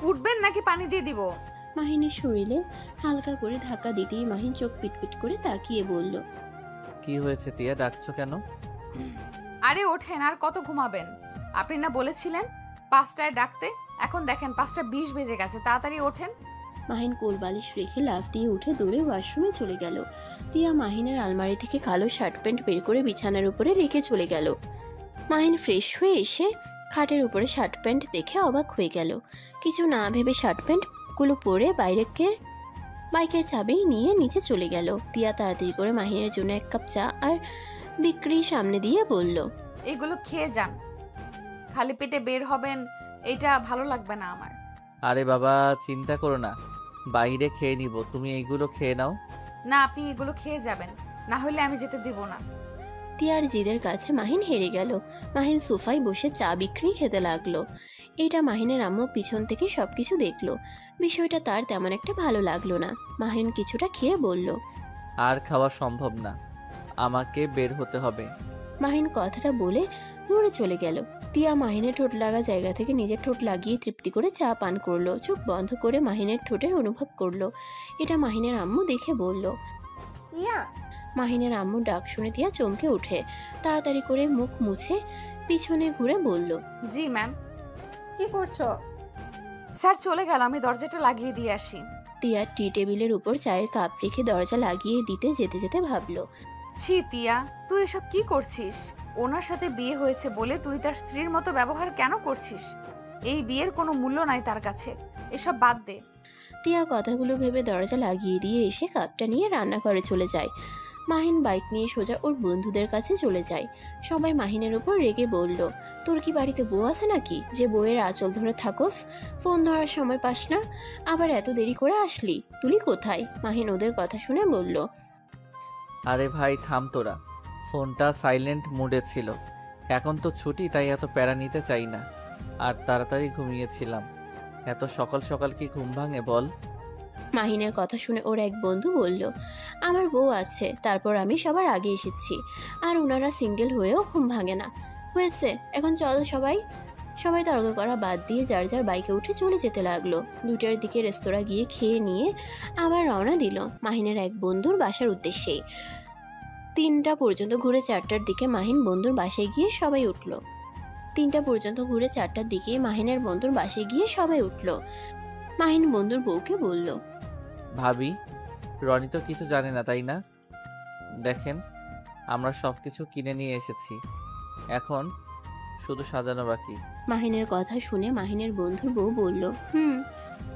উঠবেন নাকি পানি দিয়ে দিব? মাহিনের শরীরে হালকা করে ধাক্কা দিতেই মাহিন চোখ পিটপিট করে তাকিয়ে বলল, কি হয়েছে তিয়া, ডাকছো কেন? আরে ওঠেন, আর কত ঘুমাবেন? আপনি না বলেছিলেন 5টায় ডাকতে। এখন দেখেন 5টা 20 বেজে গেছে, তাড়াতাড়ি ওঠেন। মাহিন কোল বালিশ রেখে লাফ দিয়ে উঠে দৌড়ে ওয়াশরুমে চলে গেল। তিয়া মাহিনের আলমারি থেকে কালো শার্ট প্যান্ট বের করে বিছানার উপরে রেখে চলে গেল। মাহিন ফ্রেশ হয়ে এসে খাটের উপরে শার্ট প্যান্ট দেখে অবাক হয়ে গেল। কিছু না ভেবে শার্ট প্যান্টগুলো পরে বাইকের চাবি নিয়ে নিচে চলে গেল। তিয়া তাড়াতাড়ি করে মাহিনের জন্য 1 কাপ চা আর বিক্রি সামনে দিয়ে বলল, এগুলো খেয়ে যান, খালি পেটে বের হবেন, এটা ভালো লাগবে না আমার। আরে বাবা, চিন্তা করো না, বাইরে খেয়ে নিব, তুমি এইগুলো খেয়ে নাও। না, আপনি এগুলো খেয়ে যাবেন, না হলে আমি যেতে দিব না। তিয়ার জিদের কাছে মাহিন হেরে গেল। মাহিন সোফায় বসে চা বিক্রি খেতে লাগলো। এটা মাহিনের আম্মু পিছন থেকে সবকিছু দেখলো। বিষয়টা তার তেমন একটা ভালো লাগলো না। মাহিন কিছুটা খেয়ে বলল, আর খাওয়া সম্ভব না, আমাকে বের হতে হবে। মাহিন কথাটা বলে দূরে চলে গেল। তিয়া মাহিনের ঠোঁট লাগা জায়গা থেকে নিজের ঠোঁট লাগিয়ে তৃপ্তি করে চা পান করলো। চোখ বন্ধ করে মাহিনের ঠোঁটের অনুভব করলো। এটা মাহিনের আম্মু দেখে বলল, ইয়া, মাহিনের আম্মু ডাক শুনে তিয়া চমকে উঠে তাড়াতাড়ি করে মুখ মুছে পিছনে ঘুরে বলল, জি ম্যাম। কি করছো? স্যার চলে গেল, আমি দরজাটা লাগিয়ে দিয়ে আসি। তিয়া টি টেবিলের উপর চায়ের কাপ রেখে দরজা লাগিয়ে দিতে যেতে যেতে ভাবলো, ছি তিয়া, তুই এসব কি করছিস? ওনার সাথে বিয়ে হয়েছে বলে তুই তার স্ত্রীর মতো ব্যবহার কেন করছিস? এই বিয়ের কোনো মূল্য নাই তার কাছে, এসব বাদ দে। তিয়া কথাগুলো ভেবে দরজা লাগিয়ে দিয়ে এসে কাপটা নিয়ে রান্নাঘরে চলে যায়। মাহিন বাইক নিয়ে সোজা ওর বন্ধুদের কাছে চলে যায়। সবাই মাহিনের উপর রেগে বলল, তোর কি বাড়িতে বউ আছে নাকি যে বউয়ের আঁচল ধরে থাকোস? ফোন ধরার সময় পাস না, আবার এত দেরি করে আসলি? তুলি কোথায়? মাহিন ওদের কথা শুনে বলল, আরে ভাই থাম তোরা, ফোনটা সাইলেন্ট মোডে ছিল, এখন তো ছুটি তাই এত প্যারা নিতে চাই না, আর তাড়াতাড়ি ঘুমিয়েছিলাম। এত সকাল সকাল কি ঘুম ভাঙে বল? মাহিনের কথা শুনে ওর এক বন্ধু বলল, আমার বউ আছে, তারপর আমি সবার আগে এসেছি, আর ওনারা সিঙ্গেল হয়েও ঘুম ভাঙে না। হয়েছে, এখন চলো সবাই। সবাই তর্ক করা বাদ দিয়ে যার যার বাইকে উঠে চলে যেতে লাগলো। 2টার দিকে রেস্তোরাঁ গিয়ে খেয়ে নিয়ে আবার রওনা দিল মাহিনের এক বন্ধুর বাসার উদ্দেশ্যেই। 3টা পর্যন্ত ঘুরে 4টার দিকে মাহিন বন্ধুর বাসায় গিয়ে সবাই উঠল। 3টা পর্যন্ত ঘুরে 4টার দিকে মাহিনের বন্ধুর বাসায় গিয়ে সবাই উঠল। মাহিন বন্ধুর বউকে বলল, ভাবি, রনি তো কিছু জানে না তাই না? দেখেন, আমরা সব কিছু কিনে নিয়ে এসেছি, এখন শুধু সাজানো বাকি। মাহিনের কথা শুনে মাহিনের বন্ধুর বউ বলল,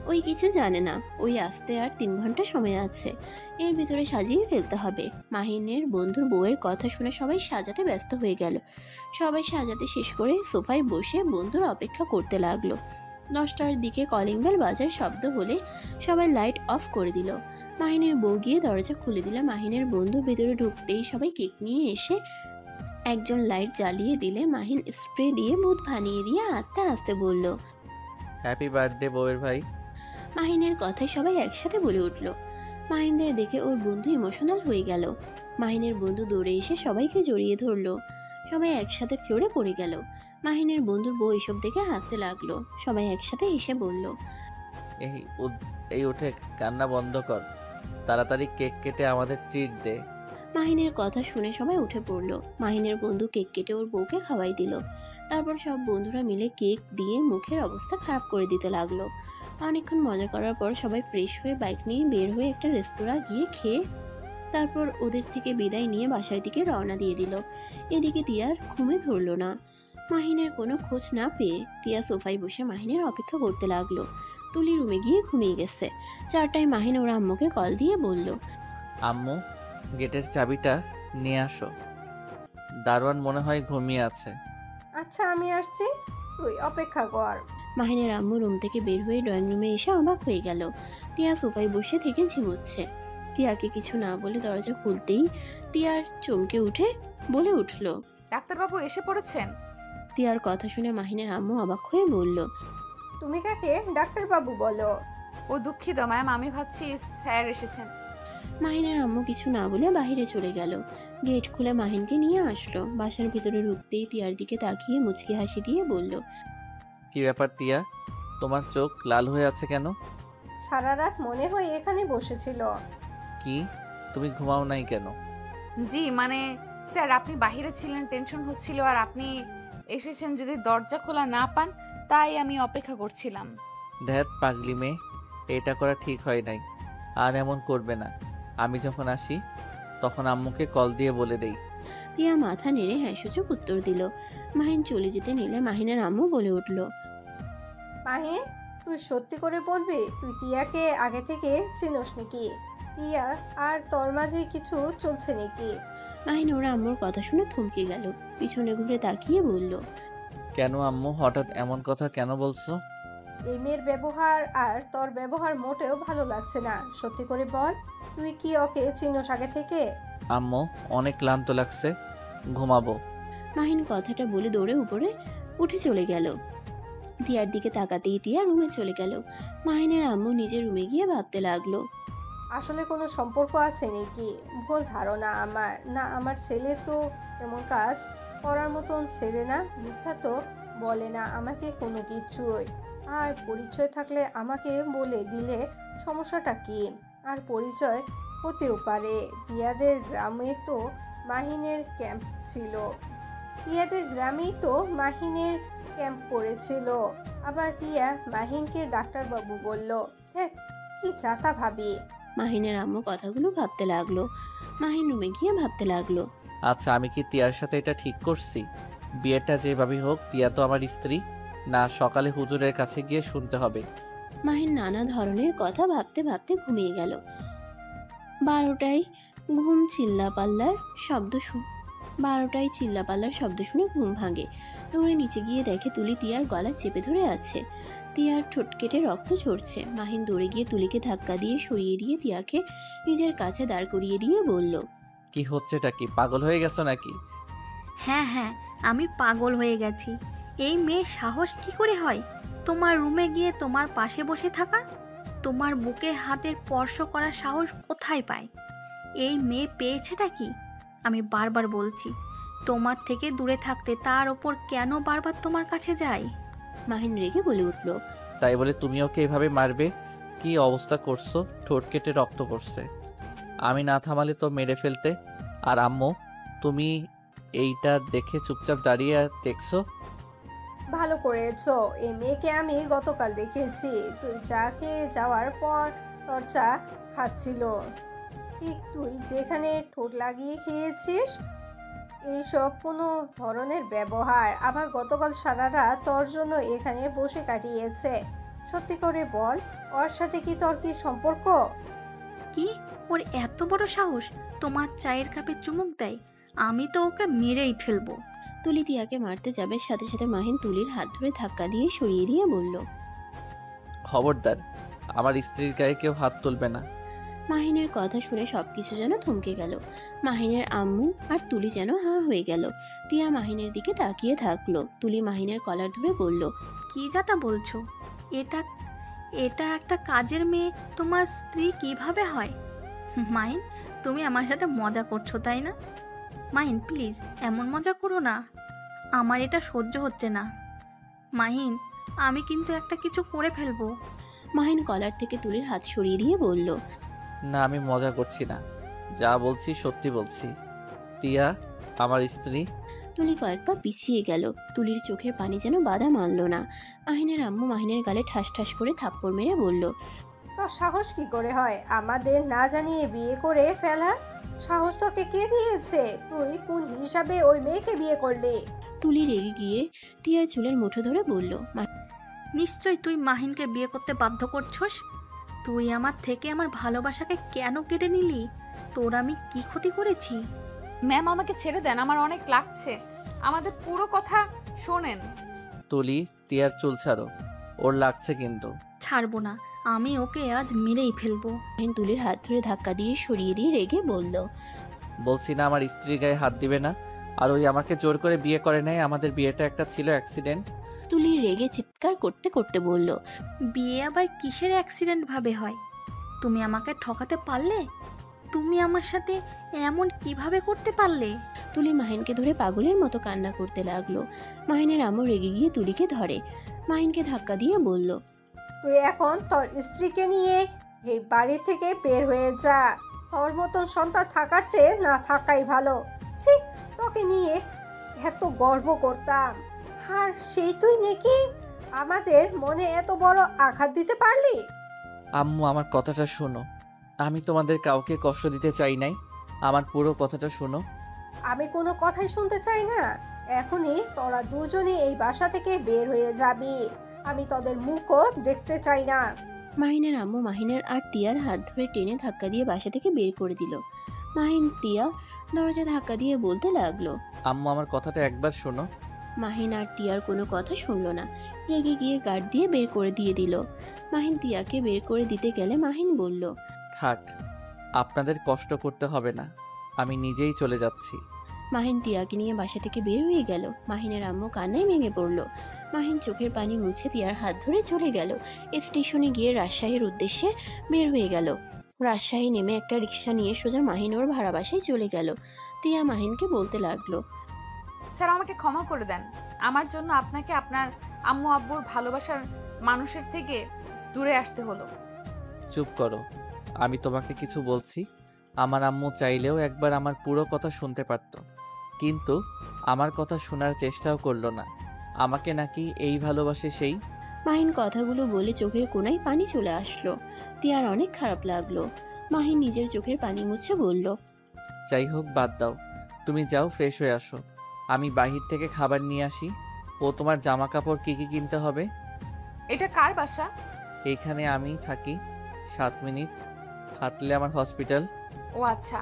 ওই কিছু জানে না, ওই আসতে আর 3 ঘন্টা সময় আছে, এর ভিতরে সাজিয়ে ফেলতে হবে। মাহিনের বন্ধুর বউয়ের কথা শুনে সবাই সাজাতে ব্যস্ত হয়ে গেল। সবাই সাজাতে শেষ করে সোফায় বসে বন্ধুর অপেক্ষা করতে লাগলো। 10টার দিকে কলিং বেল বাজার শব্দ হলে সবাই লাইট অফ করে দিল। মাহিনের বউ গিয়ে দরজা খুলে দিলে মাহিনের বন্ধু ভেতরে ঢুকতেই সবাই কেক নিয়ে এসে একজন লাইট জ্বালিয়ে দিলে মাহিন স্প্রে দিয়ে ভূত বানিয়ে দিয়ে আস্তে আস্তে বলল, হ্যাপি বার্থডে বউয়ের ভাই। মাহিনের কথায় সবাই একসাথে বলে উঠল। মাহিনদের দেখে ওর বন্ধু ইমোশনাল হয়ে গেল। মাহিনের বন্ধু দৌড়ে এসে সবাইকে জড়িয়ে ধরলো। সবাই একসাথে ফ্লোরে পড়ে গেল। মাহিনের বন্ধুর বউ এসব দেখে হাসতে লাগলো। সবাই একসাথে হেসে বলল, এই উঠে কান্না বন্ধ কর, তাড়াতাড়ি কেক কেটে আমাদের ট্রিট দে। মাহিনের কথা শুনে সবাই উঠে পড়ল। মাহিনের বন্ধু কেক কেটে ওর বউকে খাওয়াই দিল। তারপর সব বন্ধুরা মিলে কেক দিয়ে মুখের অবস্থা খারাপ করে দিতে লাগলো। অনেকক্ষণ মজা করার পর সবাই ফ্রেশ হয়ে বাইক নিয়ে বের হয়ে একটা রেস্তোরাঁ গিয়ে খেয়ে তারপর ওদের থেকে বিদায় নিয়ে বাসার দিকে রওনা দিয়ে দিল। এদিকে তিয়ার ঘুমে ধরল না। মাহিনের কোনো খোঁজ না পেয়ে তিয়া সোফায় বসে মাহিনের অপেক্ষা করতে লাগলো। তুলি রুমে গিয়ে ঘুমিয়ে গেছে। 4টায় মাহিন ওর আম্মুকে কল দিয়ে বলল, আম্মু, গেটের চাবিটা নিয়ে আসো, দারোয়ান মনে হয় ঘুমিয়ে আছে। আচ্ছা আমি আসছি, তুই অপেক্ষা কর। মাহিনের আম্মু রুম থেকে বের হয়ে ড্রয়িং রুমে এসে অবাক হয়ে গেল। তিয়া সোফায় বসে থেকে ঝিমুচ্ছে। তিয়াকে কিছু না বলে দরজা খুলতেই তিয়ার চমকে উঠে বলে উঠল, ডাক্তারবাবু এসে পড়েছেন? তিয়ার কথা শুনে মাহিনের আম্মু অবাক হয়ে বলল, তুমি কাকে ডাক্তারবাবু বলো? ও দুঃখিত ম্যাম, আমি ভাবছি স্যার এসেছেন। মাহিনের আম্মু কিছু না বলে বাইরে চলে গেল। গেট খুলে মাহিনকে নিয়ে আসলো। বাসার ভিতরে ঢুকতেই তিয়ার দিকে তাকিয়ে মুচকি হাসি দিয়ে বলল, কি ব্যাপার তিয়া, তোমার চোখ লাল হয়ে আছে কেন? সারা রাত মনে হয় এখানে বসেছিল। কি, তুমি ঘুমাও নাই কেন? জি মানে স্যার, আপনি বাইরে ছিলেন, টেনশন হচ্ছিল, আর আপনি এসেছেন যদি দরজা খোলা না পান, তাই আমি অপেক্ষা করছিলাম। ধ্যাত পাগলি মেয়ে, এটা করা ঠিক হয় নাই, আর এমন করবে না। আমি যখন আসি তখন আম্মুকে কল দিয়ে বলে দেই। তিয়া মাথা নেড়ে হ্যাঁসূচক উত্তর দিল। মাহিন চলে যেতে নিলে মাহিনের আম্মু বলে উঠল, মাহিন, তুই সত্যি করে বলবি তুই টিয়াকে আগে থেকে চিনোস নাকি? টিয়া আর তোর মাঝে কিছু চলছে নাকি? মাহিন ওর আম্মুর কথা শুনে থমকে গেল। পিছনে ঘুরে তাকিয়ে বলল, কেন আম্মু, হঠাৎ এমন কথা কেন বলছো? এই মেয়ের ব্যবহার আর তোর ব্যবহার মোটেও ভালো লাগছে না। সত্যি করে বল, তুই কি ওকে চিনোস আগে থেকে? আম্মু, অনেক ক্লান্ত লাগছে, ঘুমাবো। মাহিন কথাটা বলে দৌড়ে উপরে উঠে চলে গেল। তিয়ার দিকে তাকাতেই তিয়া রুমে চলে গেল। মাহিনের আম্মু নিজের রুমে গিয়ে ভাবতে লাগলো, আসলে কোনো সম্পর্ক আছে নাকি? ভুল ধারণা আমার। না, আমার ছেলে তো এমন কাজ করার মতন ছেলে না। মিথ্যা তো বলে না আমাকে কোনো কিছুই। আর পরিচয় থাকলে আমাকে বলে দিলে সমস্যাটা কি? আর পরিচয় হতেও পারে। টিয়াদের গ্রামে তো মাহিনের ক্যাম্প ছিল। টিয়াদের গ্রামেই তো মাহিনের ক্যাম্প পড়েছিল। আবার টিয়া মাহিনকে ডাক্তারবাবু বলল। দেখ কি চাতা ভাবি। মাহিনের আম্মু কথাগুলো ভাবতে লাগলো। মাহিন রুমে গিয়ে ভাবতে লাগলো, আচ্ছা, আমি কি তিয়ার সাথে এটা ঠিক করছি? বিয়েটা যেভাবেই হোক, তিয়া তো আমার স্ত্রী না, সকালে হুজুরের কাছে গিয়ে শুনতে হবে। মাহিন নানা ধরনের কথা ভাবতে ভাবতে ঘুমিয়ে গেল। 12টায় চিল্লাপাল্লার শব্দ শুনে ঘুম ভাঙে। দৌড়ে নিচে গিয়ে দেখে তুলি তিয়ার গলা চেপে ধরে আছে। তিয়ার ঠোঁট কেটে রক্ত ঝরছে। মাহিন দৌড়ে গিয়ে তুলিকে ধাক্কা দিয়ে সরিয়ে দিয়ে তিয়াকে নিজের কাছে দাঁড় করিয়ে দিয়ে বলল, কি হচ্ছেটা কি, পাগল হয়ে গেছো নাকি? হ্যাঁ হ্যাঁ, আমি পাগল হয়ে গেছি। এই মেয়ের সাহস কি করে হয় তোমার রুমে গিয়ে তোমার পাশে বসে থাকার? তোমার বুকে হাতের স্পর্শ করার সাহস কোথায় পায়? এই মেয়ে পেয়েছেটা কি? আমি বারবার বলছি তোমার থেকে দূরে থাকতে, তার ওপর কেন বারবার তোমার কাছে যাই? মাহিন রেগে বলে উঠল, তাই বলে তুমি ওকে এভাবে মারবে? কি অবস্থা করছো, ঠোঁট কেটে রক্ত পড়ছে। আমি না থামালে তো মেরে ফেলতে। আর আম্মু, তুমি এইটা দেখে চুপচাপ দাঁড়িয়ে দেখছো? ভালো করেছো। এই মেয়েকে আমি গতকাল দেখেছি। তুই চা খেয়ে যাওয়ার পর তোর চা খাচ্ছিল। ঠিক তুই যেখানে ঠোঁট লাগিয়ে খেয়েছিস। এইসব কোনো ধরনের ব্যবহার। আবার গতকাল সারা রাত তোর জন্য এখানে বসে কাটিয়েছে। সত্যি করে বল, ওর সাথে কি তোর কি সম্পর্ক? কি, ওর এত বড় সাহস তোমার চায়ের কাপে চুমুক দেয়? আমি তো ওকে মেরেই ফেলবো। তুলি তিয়াকে মারতে যাবে, সাথে সাথে মাহিন তুলির হাত ধরে ধাক্কা দিয়ে সরিয়ে দিয়ে বলল, খবরদার, আমার স্ত্রীর গায়ে কেউ হাত তুলবে না। মাহিনের কথা শুনে সবকিছু যেন থমকে গেল। মাহিনের আম্মু আর তুলি যেন হাঁ হয়ে গেল। তিয়া মাহিনের দিকে তাকিয়ে থাকলো। তুলি মাহিনের কলার ধরে বলল, কি যাতা বলছো? এটা এটা একটা কাজের মেয়ে তোমার স্ত্রী কিভাবে হয়? মাইন, তুমি আমার সাথে মজা করছো তাই না? মাইন প্লিজ এমন মজা করো না, আমার এটা সহ্য হচ্ছে না। মাহিন, আমি কিন্তু একটা কিছু করে ফেলবো। মাহিন কলার থেকে তুলির হাত সরিয়ে দিয়ে বলল, না, আমি মজা করছি না, যা বলছি সত্যি বলছি। তিয়া আমার স্ত্রী। তুলি কয়েক পা পিছিয়ে গেল। তুলির চোখের পানি যেন বাধা মানল না। মাহিনের আম্মু মাহিনের গালে ঠাস ঠাস করে থাপ্পড় মেরে বলল, তোর সাহস কি করে হয় আমাদের না জানিয়ে বিয়ে করে ফেলার? সাহস তোকে কে দিয়েছে? তুই কোন হিসাবে ওই মেয়েকে বিয়ে করলি? তুলি রেগে গিয়ে তিয়ার চুলের মুঠো ধরে বলল, নিশ্চয় তুই মাহিনকে বিয়ে করতে বাধ্য করছস। তুই আমার থেকে আমার ভালোবাসাকে কেন কেড়ে নিলি? তোর আমি কি ক্ষতি করেছি? ম্যাম আমাকে ছেড়ে দেন, আমার অনেক লাগছে। আমাদের পুরো কথা শোনেন। তুলি, তিয়ার চুল ছাড়ো, ওর লাগছে কিন্তু। ছাড়বো না, আমি ওকে আজ মেরেই ফেলবো। মাহিন তুলির হাত ধরে ধাক্কা দিয়ে সরিয়ে দিয়ে রেগে বলল, বলছি না আমার স্ত্রীর গায়ে হাত দিবে না। আর ওই আমাকে জোর করে বিয়ে করে নেয়, আমাদের বিয়েটা একটা ছিল অ্যাক্সিডেন্ট। তুলি রেগে চিৎকার করতে করতে বলল, বিয়ে আবার কিসের অ্যাক্সিডেন্ট ভাবে হয়? তুমি আমাকে ঠকাতে পারলে? তুমি আমার সাথে এমন কিভাবে করতে পারলে? তুলি মাহিনকে ধরে পাগলের মতো কান্না করতে লাগলো। মাহিনের আম্মু রেগে গিয়ে তুলিকে ধরে মাহিনকে ধাক্কা দিয়ে বলল, তুই এখন তোর স্ত্রীকে নিয়ে এই বাড়ি থেকে বের হয়ে যা। তোর মতন সন্তান থাকার চেয়ে না থাকাই ভালো। ছি, তোকে নিয়ে এত গর্ব করতাম, আর সেই তুই নাকি আমাদের মনে এত বড় আঘাত দিতে পারলি? আম্মু আমার কথাটা শোনো, আমি তোমাদের কাউকে কষ্ট দিতে চাই নাই, আমার পুরো কথাটা শোনো। আমি কোনো কথাই শুনতে চাই না। এখনই তোরা দুজনে এই বাসা থেকে বের হয়ে যাবি। আমি তোদের মুখও দেখতে চাই না। মাহিনের আম্মু মাহিনের আর তিয়ার হাত ধরে টেনে ধাক্কা দিয়ে বাসা থেকে বের করে দিল। মাহিন তিয়া দরজা ধাক্কা দিয়ে বলতে লাগলো, আম্মু আমার কথাটা একবার শোনো। মাহিন আর তিয়ার কোনো কথা শুনলো না, রেগে গিয়ে গার্ড দিয়ে বের করে দিয়ে দিল। মাহিন তিয়াকে বের করে দিতে গেলে মাহিন বলল, থাক, আপনাদের কষ্ট করতে হবে না, আমি নিজেই চলে যাচ্ছি। মাহিন তিয়াকে নিয়ে বাসা থেকে বের হয়ে গেল। মাহিনের আম্মু কান্নায় ভেঙে পড়ল। মাহিন চোখের পানি মুছে তিয়ার হাত ধরে চলে গেল। স্টেশনে গিয়ে রাজশাহীর উদ্দেশ্যে বের হয়ে গেল। রাজশাহী নেমে একটা রিক্সা নিয়ে সোজা মাহিন ওর ভাড়া বাসায় চলে গেল। তিয়া মাহিনকে বলতে লাগলো, স্যার আমাকে ক্ষমা করে দেন, আমার জন্য আপনাকে আপনার আম্মু আব্বুর ভালোবাসার মানুষের থেকে দূরে আসতে হলো। চুপ করো, আমি তোমাকে কিছু বলছি। আমার আম্মু চাইলেও একবার আমার পুরো কথা শুনতে পারত, কিন্তু আমার কথা শোনার চেষ্টাও করলো না। আমাকে নাকি এই ভালোবাসে সেই। মাহিন কথাগুলো বলে চোখের কোণায় পানি চলে আসলো। তিয়ার অনেক খারাপ লাগলো। মাহিন নিজের চোখের পানি মুছে বলল, যাই হোক বাদ দাও, তুমি যাও ফ্রেশ হয়ে আসো, আমি বাহির থেকে খাবার নিয়ে আসি। ও তোমার জামা কাপড় কি কি কিনতে হবে। এটা কার বাসা? এইখানে আমি থাকি, 7 মিনিট হাঁটলে আমার হসপিটাল। ও আচ্ছা।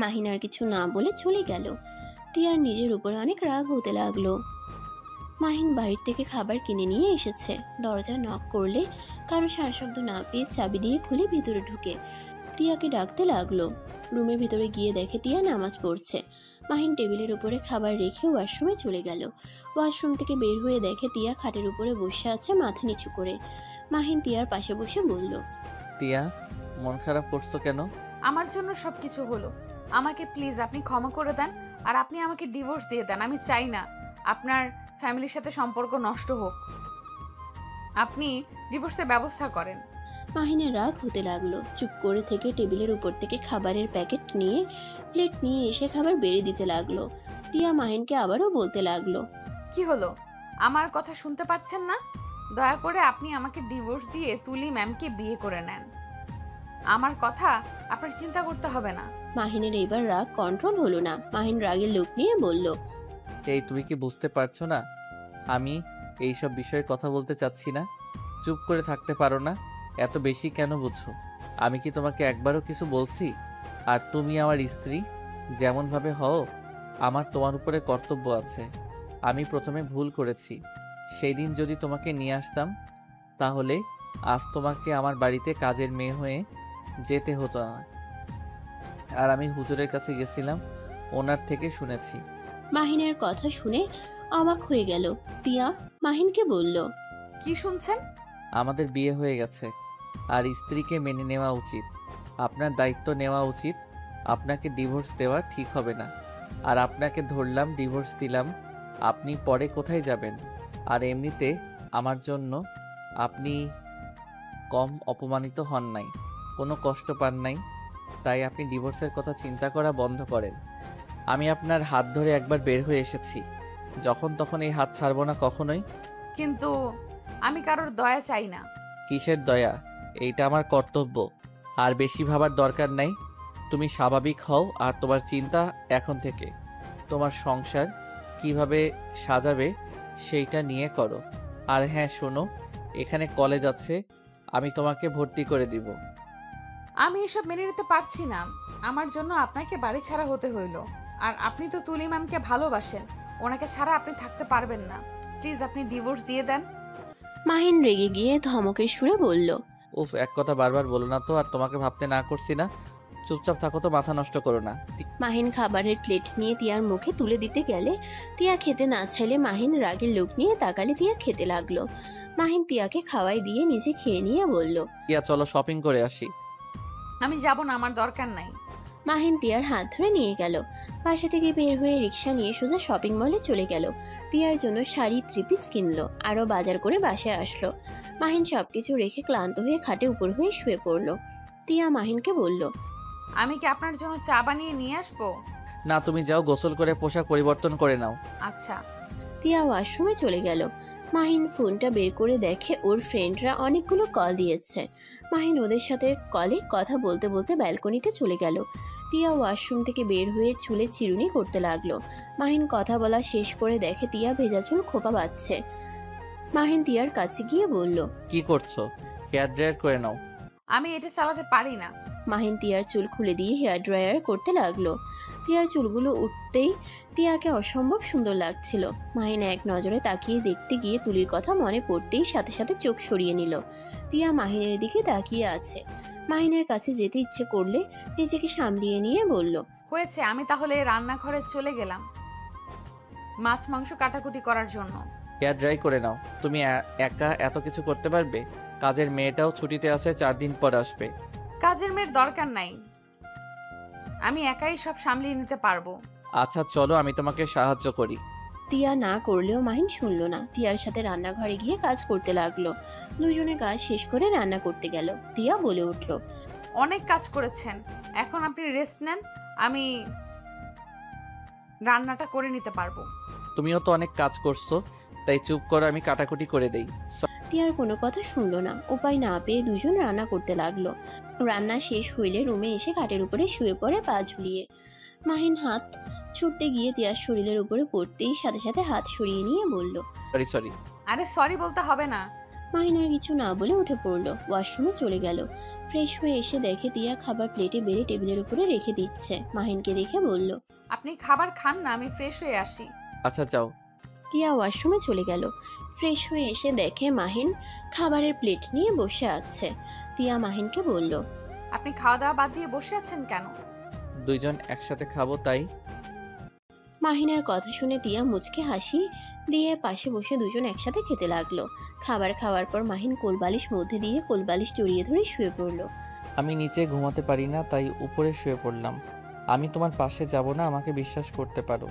মাহিন আর কিছু না বলে চলে গেল। তিয়ার নিজের উপরে অনেক রাগ হতে লাগলো। মাহিন বাইরে থেকে খাবার কিনে নিয়ে এসেছে। দরজা নক করলে কারো সারা শব্দ না পেয়ে চাবি দিয়ে খুলে ভিতরে ঢুকে তিয়াকে ডাকতে লাগলো। রুমের ভিতরে গিয়ে দেখে তিয়া নামাজ পড়ছে। মাহিন টেবিলের উপরে খাবার রেখে ওয়াশরুমে চলে গেল। ওয়াশরুম থেকে বের হয়ে দেখে তিয়া খাটের উপরে বসে আছে মাথা নিচু করে। মাহিন তিয়ার পাশে বসে বলল, তিয়া, মন খারাপ করছো কেন? আমার জন্য সবকিছু হলো, আমাকে প্লিজ আপনি ক্ষমা করে দেন, আর আপনি আমাকে ডিভোর্স দিয়ে দেন। আমি চাই না আপনার ফ্যামিলির সাথে সম্পর্ক নষ্ট হোক, আপনি ডিভোর্সের ব্যবস্থা করেন। মাহিনের রাগ হতে লাগলো। চুপ করে থেকে টেবিলের উপর থেকে খাবারের প্যাকেট নিয়ে প্লেট নিয়ে এসে খাবার বেড়ে দিতে লাগলো। তিয়া মাহিনকে আবারও বলতে লাগলো, কি হলো, আমার কথা শুনতে পাচ্ছেন না? দয়া করে আপনি আমাকে ডিভোর্স দিয়ে তুলি ম্যামকে বিয়ে করে নেন, আমার কথা আপনার চিন্তা করতে হবে না। মাহিনের এবার রাগ কন্ট্রোল হলো না। মাহিন রাগের লোক নিয়ে বলল, এই তুমি কি বুঝতে পারছো না আমি এইসব বিষয়ে কথা বলতে চাচ্ছি না? চুপ করে থাকতে পারো না? এত বেশি কেন বুঝছো? আমি কি তোমাকে একবারও কিছু বলছি? আর তুমি আমার স্ত্রী, যেমনভাবে হও আমার তোমার উপরে কর্তব্য আছে। আমি প্রথমে ভুল করেছি, সেই দিন যদি তোমাকে নিয়ে আসতাম তাহলে আজ তোমাকে আমার বাড়িতে কাজের মেয়ে হয়ে যেতে হতো না। আর আমি হুজুরের কাছে গেছিলাম, ওনার থেকে শুনেছি। মাহিনের কথা শুনে অবাক হয়ে গেল। তিয়া মাহিনকে বলল, কি শুনছেন? আমাদের বিয়ে হয়ে গেছে আর স্ত্রীকে মেনে নেওয়া উচিত। আপনার দায়িত্ব নেওয়া উচিত। আপনাকে ডিভোর্স দেওয়া ঠিক হবে না। আর আপনাকে ধরলাম, ডিভোর্স দিলাম, আপনি পরে কোথায় যাবেন? আর এমনিতে আমার জন্য আপনি কম অপমানিত হন নাই, কোনো কষ্ট পান নাই, তাই আপনি ডিভোর্সের কথা চিন্তা করা বন্ধ করেন। আমি আপনার হাত ধরে একবার বের হয়ে এসেছি, যখন তখন এই হাত ছাড়বো না কখনোই। কিন্তু আমি কারোর দয়া চাই না। কিসের দয়া? এইটা আমার কর্তব্য। আর বেশি ভাবার দরকার নাই। তুমি স্বাভাবিক হও আর তোমার চিন্তা এখন থেকে তোমার সংসার কিভাবে সাজাবে সেইটা নিয়ে করো। আর হ্যাঁ শোনো, এখানে কলেজ আছে, আমি তোমাকে ভর্তি করে দিব। আমি এসব মেনে নিতে পারছি না। আমার জন্য আপনাকে বাড়ি ছাড়া হতে হইল। আর আপনি তো তুলি ম্যামকে ভালোবাসেন, ওনাকে ছাড়া আপনি থাকতে পারবেন না। প্লিজ আপনি ডিভোর্স দিয়ে দেন। মাহিন রেগে গিয়ে ধমকের সুরে বলল, উফ, এক কথা বারবার বলো না তো। আর তোমাকে ভাবতে না করছি না, চুপচাপ থাকো তো, মাথা নষ্ট করো না। মাহিন খাবারের প্লেট নিয়ে তিয়ার মুখে তুলে দিতে গেলে তিয়া খেতে না চাইলে মাহিন রাগের লোক নিয়ে তাকালে তিয়া খেতে লাগলো। মাহিন তিয়াকে খাওয়াই দিয়ে নিজে খেয়ে নিয়ে বলল, ইয়া চলো শপিং করে আসি। আমি যাব না, আমার দরকার নাই। মাহিন তিয়ার হাত ধরে নিয়ে গেল। বাসা থেকে বের হয়ে রিক্সা নিয়ে সোজা শপিং মলে চলে গেল। তিয়ার জন্য শাড়ি 3 পিস কিনলো, আরও বাজার করে বাসায় আসলো। মাহিন সবকিছু রেখে ক্লান্ত হয়ে খাটে উপর হয়ে শুয়ে পড়ল। তিয়া মাহিনকে বলল, আমি কি আপনার জন্য চা বানিয়ে নিয়ে আসবো? না, তুমি যাও, গোসল করে পোশাক পরিবর্তন করে নাও। আচ্ছা। তিয়া ওয়াশরুমে চলে গেল। মাহিন ফোনটা বের করে দেখে ওর ফ্রেন্ডরা অনেকগুলো কল দিয়েছে। মাহিন ওদের সাথে কলে কথা বলতে বলতে ব্যালকনিতে চলে গেল। তিয়া ওয়াশরুম থেকে বের হয়ে চুলে চিরুনি করতে লাগলো। মাহিন কথা বলা শেষ করে দেখে তিয়া ভেজা চুল খোপা বাঁধছে। মাহিন তিয়ার কাছে গিয়ে বলল, কি করছো? হেয়ার ড্রায়ার করে নাও। আমি এটা চালাতে পারি না। মাহিন তিয়ার চুল খুলে দিয়ে হেয়ার ড্রায়ার করতে লাগলো। তিয়ার চুলগুলো উঠতেই তিয়াকে অসম্ভব সুন্দর লাগছিল। মাহিন এক নজরে তাকিয়ে দেখতে গিয়ে তুলির কথা মনে পড়তেই সাথে সাথে চোখ সরিয়ে নিল। তিয়া মাহিনের দিকে তাকিয়ে আছে। মাহিনের কাছে যেতে ইচ্ছে করলে নিজেকে সামলিয়ে নিয়ে বলল, হয়েছে, আমি তাহলে রান্নাঘরে চলে গেলাম মাছ মাংস কাটাকুটি করার জন্য। হেয়ার ড্রাই করে নাও। তুমি একা এত কিছু করতে পারবে? কাজের মেয়েটাও ছুটিতে আছে, 4 দিন পর আসবে। কাজের মেয়ের দরকার নাই, আমি একাই সব সামলিয়ে নিতে পারবো। আচ্ছা চলো, আমি তোমাকে সাহায্য করি। তিয়া না করলেও মাহিন শুনল না। তিয়ার সাথে রান্নাঘরে গিয়ে কাজ করতে লাগলো। দুজনে কাজ শেষ করে রান্না করতে গেল। তিয়া বলে উঠল, অনেক কাজ করেছেন, এখন আপনি রেস্ট নেন, আমি রান্নাটা করে নিতে পারবো। তুমিও তো অনেক কাজ করছো, তাই চুপ করো, আমি কাটাকুটি করে দেই। তিয়ার কোনো কথা শুনলো না। উপায় না পেয়ে দুজন রান্না করতে লাগলো। রান্না শেষ হইলে রুমে এসে খাটের উপরে শুয়ে পড়ে পা ঝুলিয়ে। মাহিন হাত ছুটতে গিয়ে তিয়ার শরীরের উপরে পড়তেই সাথে সাথে হাত সরিয়ে নিয়ে বলল, সরি। আরে সরি বলতে হবে না। মাহিন আর কিছু না বলে উঠে পড়লো। ওয়াশরুমে চলে গেল। ফ্রেশ হয়ে এসে দেখে তিয়া খাবার প্লেটে বেড়ে টেবিলের উপরে রেখে দিচ্ছে। মাহিনকে দেখে বলল, আপনি খাবার খান না, আমি ফ্রেশ হয়ে আসি। আচ্ছা যাও। তিয়া ওয়াশরুমে চলে গেল। ফ্রেশ হয়ে এসে দেখে মাহিন খাবারের প্লেট নিয়ে বসে আছে। তিয়া মাহিনকে বলল, আপনি খাওয়া দাওয়া বাদ দিয়ে বসে আছেন কেন? দুইজন একসাথে খাবো তাই। মাহিনের কথা শুনে তিয়া মুচকে হাসি দিয়ে পাশে বসে দুজন একসাথে খেতে লাগলো। খাবার খাওয়ার পর মাহিন কোলবালিশ মধ্যে দিয়ে কোলবালিশ জড়িয়ে ধরে শুয়ে পড়লো। আমি নিচে ঘুমাতে পারি না, তাই উপরে শুয়ে পড়লাম। আমি তোমার পাশে যাব না, আমাকে বিশ্বাস করতে পারো।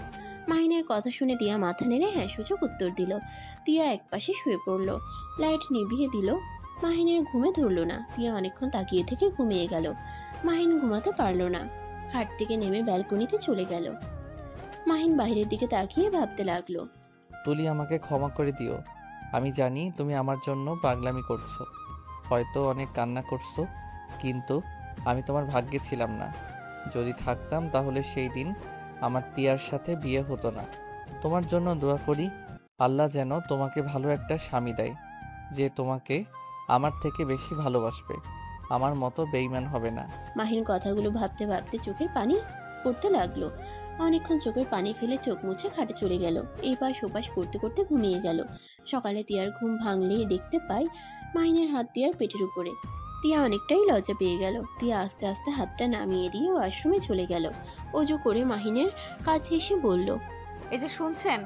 মাহিনের কথা শুনে তিয়া মাথা নেড়ে হ্যাঁ সূচক উত্তর দিল। তিয়া একপাশে শুয়ে পড়লো। লাইট নিভিয়ে দিল। মাহিনের ঘুমে ধরলো না। তিয়া অনেকক্ষণ তাকিয়ে থেকে ঘুমিয়ে গেল। মাহিন ঘুমাতে পারলো না। খাট থেকে নেমে ব্যালকনিতে চলে গেল। মাহিন বাইরের দিকে তাকিয়ে ভাবতে লাগলো, তুলি, আমাকে ক্ষমা করে দিও। আমি জানি তুমি আমার জন্য পাগলামি করছো, হয়তো অনেক কান্না করছো, কিন্তু আমি তোমার ভাগ্যে ছিলাম না। যদি থাকতাম তাহলে সেই দিন আমার তিয়ার সাথে বিয়ে হতো না। তোমার জন্য দোয়া করি, আল্লাহ যেন তোমাকে ভালো একটা স্বামী দেয়, যে তোমাকে আমার থেকে বেশি ভালোবাসবে, আমার মতো বেঈমান হবে না। মাহিন কথাগুলো ভাবতে ভাবতে চোখের পানি পড়তে লাগলো। অনেকক্ষণ চোখের পানি ফেলে চোখ মুছে খাটে চলে গেল। এই পাশ ওপাশ করতে করতে ঘুমিয়ে গেল। সকালে তিয়ার ঘুম ভাঙলেই দেখতে পায় মাহিনের হাত তিয়ার পেটের উপরে। তিয়া অনেকটাই লজ্জা পেয়ে গেল। তিয়া আস্তে আস্তে হাতটা নামিয়ে দিয়ে ওয়াশরুমে চলে গেল। অজু করে মাহিনের কাছে এসে বলল, এই যে শুনছেন,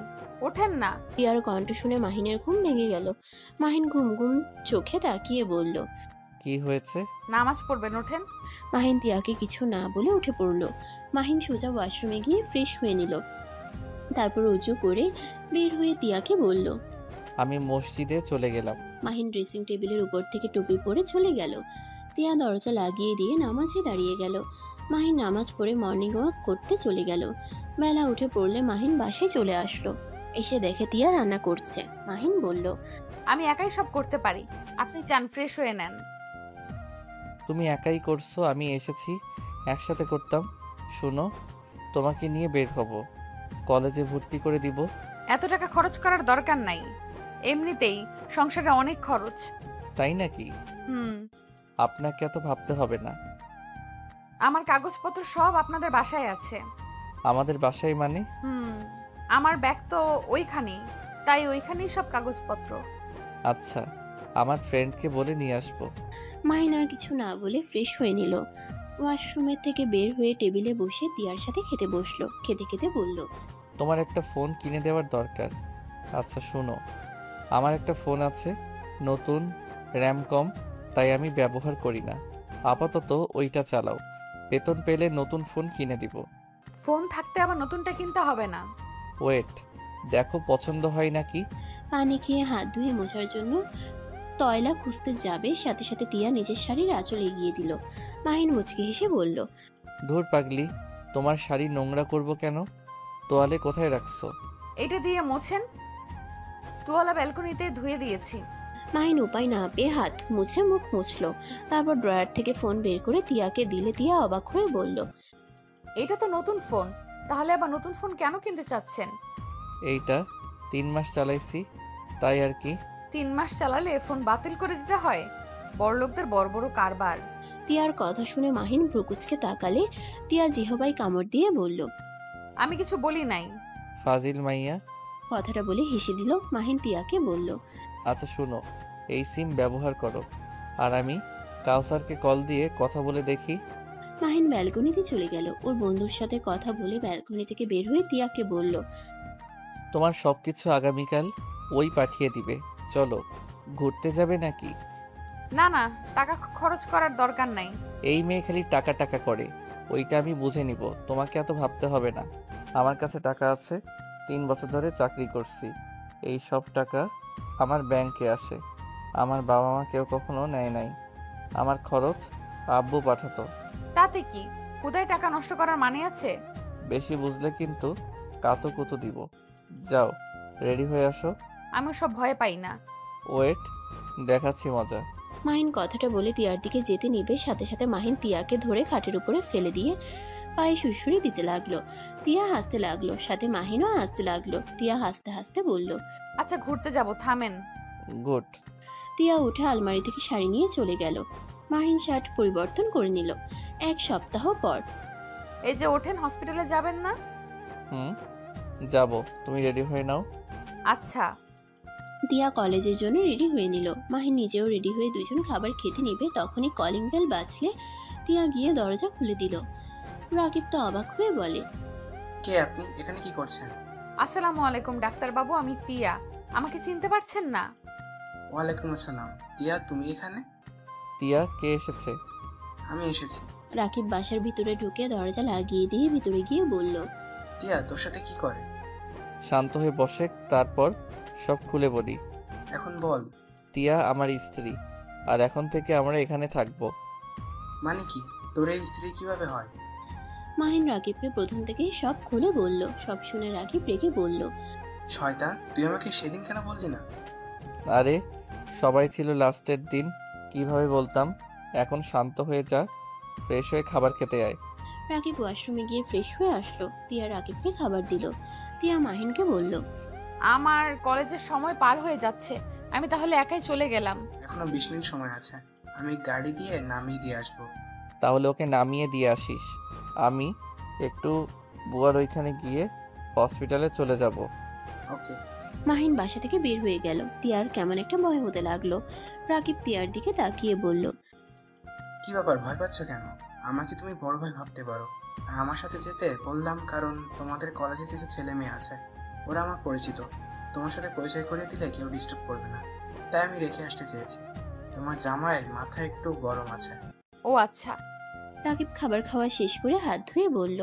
ওঠেন না। তিয়ার কণ্ঠ শুনে মাহিনের ঘুম ভেঙে গেল। মাহিন ঘুম ঘুম চোখে তাকিয়ে বলল, কি হয়েছে? নামাজ পড়বেন, ওঠেন। মাহিন তিয়াকে কিছু না বলে উঠে পড়ল। মাহিন সোজা ওয়াশরুমে গিয়ে ফ্রেশ হয়ে নিল। তারপর উজু করে বের হয়ে তিয়াকে বলল। আমি মসজিদে চলে গেলাম। মাহিন ড্রেসিং টেবিলের উপর থেকে টুপি পরে চলে গেল। তিয়া দরজা লাগিয়ে দিয়ে নামাজে দাঁড়িয়ে গেল। মাহিন নামাজ পড়ে মর্নিং ওয়াক করতে চলে গেল। বেলা উঠে পড়লে মাহিন বাসায় চলে আসলো। এসে দেখে তিয়া রান্না করছে। মাহিন বলল, আমি একাই সব করতে পারি, আপনি চান ফ্রেশ হয়ে নেন। তুমি একাই করছো, আমি এসেছি একসাথে করতাম। শুনো, তোমাকে নিয়ে বের হব, কলেজে ভর্তি করে দিব। এত টাকা খরচ করার দরকার নাই, এমনিতেই সংসারে অনেক খরচ। তাই নাকি? হুম, আপনাকে এত ভাবতে হবে না। আমার কাগজপত্র সব আপনাদের বাসায় আছে। আমাদের বাসায় মানে? আমার ব্যাগ তো ওইখানেই, তাই ওইখানেই সব কাগজপত্র। আচ্ছা, আমার ফ্রেন্ডকে বলে নিয়ে আসবো। মাহিন আর কিছু না বলে ফ্রেশ হয়ে নিল। ওয়াশরুমের থেকে বের হয়ে টেবিলে বসে তিয়ার সাথে খেতে বসলো। খেতে খেতে বলল, তোমার একটা ফোন কিনে দেওয়ার দরকার। আচ্ছা শুনো, আমার একটা ফোন আছে, নতুন, র্যাম কম, তাই আমি ব্যবহার করি না। আপাতত ওইটা চালাও, বেতন পেলে নতুন ফোন কিনে দিব। ফোন থাকতে আবার নতুনটা কিনতে হবে না। ওয়েট, দেখো পছন্দ হয় নাকি। পানি খেয়ে হাত ধুয়ে মোছার জন্য তয়লা খুঁজতে যাবে, সাথে সাথে তিয়া নিজের শাড়ির আঁচল এগিয়ে দিল। মাহিন মুচকি হেসে বলল, ধুর পাগলি, তোমার শাড়ি নোংরা করব কেন? তোয়ালে কোথায় রাখছো? এটা দিয়ে মোছেন। তোয়ালা ব্যালকনিতে ধুয়ে দিয়েছি। মাহিন উপায় না পেয়ে হাত মুছে মুখ মুছলো। তারপর ড্রয়ার থেকে ফোন বের করে তিয়াকে দিলে তিয়া অবাক হয়ে বলল, এটা তো নতুন ফোন, তাহলে আবার নতুন ফোন কেন কিনতে চাচ্ছেন? এইটা 3 মাস চালাইছি, তাই আর কি। 3 মাস চালালে ফোন বাতিল করে দিতে হয়? বড়লোকদের বড় বড় কারবার। তিয়ার কথা শুনে মাহিন ভ্রুকুচকে তাকালে তিয়া জিহবাই কামড় দিয়ে বলল, আমি কিছু বলি নাই। ফাজিল মাইয়া। কথাটা বলে হেসে দিল। মাহিন তিয়াকে বলল, আচ্ছা শুনো, এই সিম ব্যবহার করো, আর আমি কাউসারকে কল দিয়ে কথা বলে দেখি। মাহিন ব্যালকনিতে চলে গেল। ওর বন্ধুর সাথে কথা বলে ব্যালকনি থেকে বের হয়ে তিয়াকে বলল, তোমার সবকিছু আগামীকাল ওই পাঠিয়ে দিবে। চলো, ঘুরতে যাবে নাকি? না না, টাকা খরচ করার দরকার নাই। এই মেয়ে খালি টাকা টাকা করে, ওইটা আমি বুঝে নিব, তোমাকে এত ভাবতে হবে না। আমার কাছে টাকা আছে, 3 বছর ধরে চাকরি করছি, এই সব টাকা আমার ব্যাংকে আসে। আমার বাবা মা কেউ কখনো নেয় নাই, আমার খরচ আব্বু পাঠাতো। তাতে কি, কোথায় টাকা নষ্ট করার মানে আছে? বেশি বুঝলে কিন্তু কাতো কুতো দিব। যাও, রেডি হয়ে আসো। আমি সব ভয় পাই না। ওয়েট, দেখাচ্ছি মজা। মাহিন কথাটা বলে তিয়ার দিকে যেতে নিবে, সাথে সাথে মাহিন তিয়াকে ধরে খাটের উপরে ফেলে দিয়ে পায়ে সুড়সুড়ি দিতে লাগলো। তিয়া হাসতে লাগলো, সাথে মাহিনও হাসতে লাগলো। তিয়া হাসতে হাসতে বলল, আচ্ছা ঘুরতে যাব, থামেন। গুড। তিয়া উঠে আলমারি থেকে শাড়ি নিয়ে চলে গেল। মাহিন শার্ট পরিবর্তন করে নিল। 1 সপ্তাহ পর, এই যে ওঠেন, হসপিটালে যাবেন না? যাব, তুমি রেডি হয়ে নাও। আচ্ছা। তিয়া কলেজের জন্য রেডি হয়ে নিল। মাহিন নিজেও রেডি হয়ে দুজন খাবার খেতে নিবে। তখনই কলিং বেল বাজলে তিয়া গিয়ে দরজা খুলে দিল। রাকিব তো অবাক হয়ে বলে, কে আপনি? এখানে কি করছেন? আসসালামু আলাইকুম ডাক্তারবাবু, আমি তিয়া। আমাকে চিনতে পারছেন না? ওয়ালাইকুম আসসালাম। তিয়া, তুমি এখানে? তিয়া, কে এসেছে? আমি এসেছি। রাকিব বাসার ভিতরে ঢুকে দরজা লাগিয়ে দিয়ে ভিতরে গিয়ে বলল, তিয়া তোর সাথে কি করে? শান্ত হয়ে বসে, তারপর সব খুলে বলি। এখন বল। তিয়া আমার স্ত্রী, আর এখন থেকে আমরা এখানে থাকবো। মানে কি? তোর এই স্ত্রী কিভাবে হয়? মাহিন রাকিবকে প্রথম থেকেই সব খুলে বলল। সব শুনে রাকিব রেগে বলল, শয়তান, তুই আমাকে সেদিন কেন বললি না? আরে সবাই ছিল লাস্টের দিন, কিভাবে বলতাম। এখন শান্ত হয়ে যা, ফ্রেশ হয়ে খাবার খেতে আয়। রাকিব ওয়াশরুমে গিয়ে ফ্রেশ হয়ে আসলো। তিয়া রাকিবকে খাবার দিল। তিয়া মাহিনকে বলল, আমার কলেজের সময় পার হয়ে যাচ্ছে, আমি তাহলে একাই চলে গেলাম। এখনো 20 মিনিট সময় আছে, আমি গাড়ি দিয়ে নামিয়ে দিয়ে আসবো। তাহলে ওকে নামিয়ে দিয়ে আসিস, আমি একটু বুয়ার ওইখানে গিয়ে হসপিটালে চলে যাব। ওকে। মাহিন বাসা থেকে বের হয়ে গেল। তিয়ার কেমন একটা ভয় হতে লাগলো। রাকিব তিয়ার দিকে তাকিয়ে বলল, কি ব্যাপার, ভয় পাচ্ছ কেন? আমাকে তুমি বড় ভাই ভাবতে পারো। আর আমার সাথে যেতে বললাম কারণ তোমাদের কলেজে কিছু ছেলে মেয়ে আছে, ওরা আমার পরিচিত। তোমার সাথে পরিচয় করিয়ে দিলে কেউ ডিস্টার্ব করবে না, তাই আমি রেখে আসতে চেয়েছি। তোমার জামাইয়ের মাথা একটু গরম আছে। ও আচ্ছা। রাকিব খাবার খাওয়া শেষ করে হাত ধুয়ে বলল।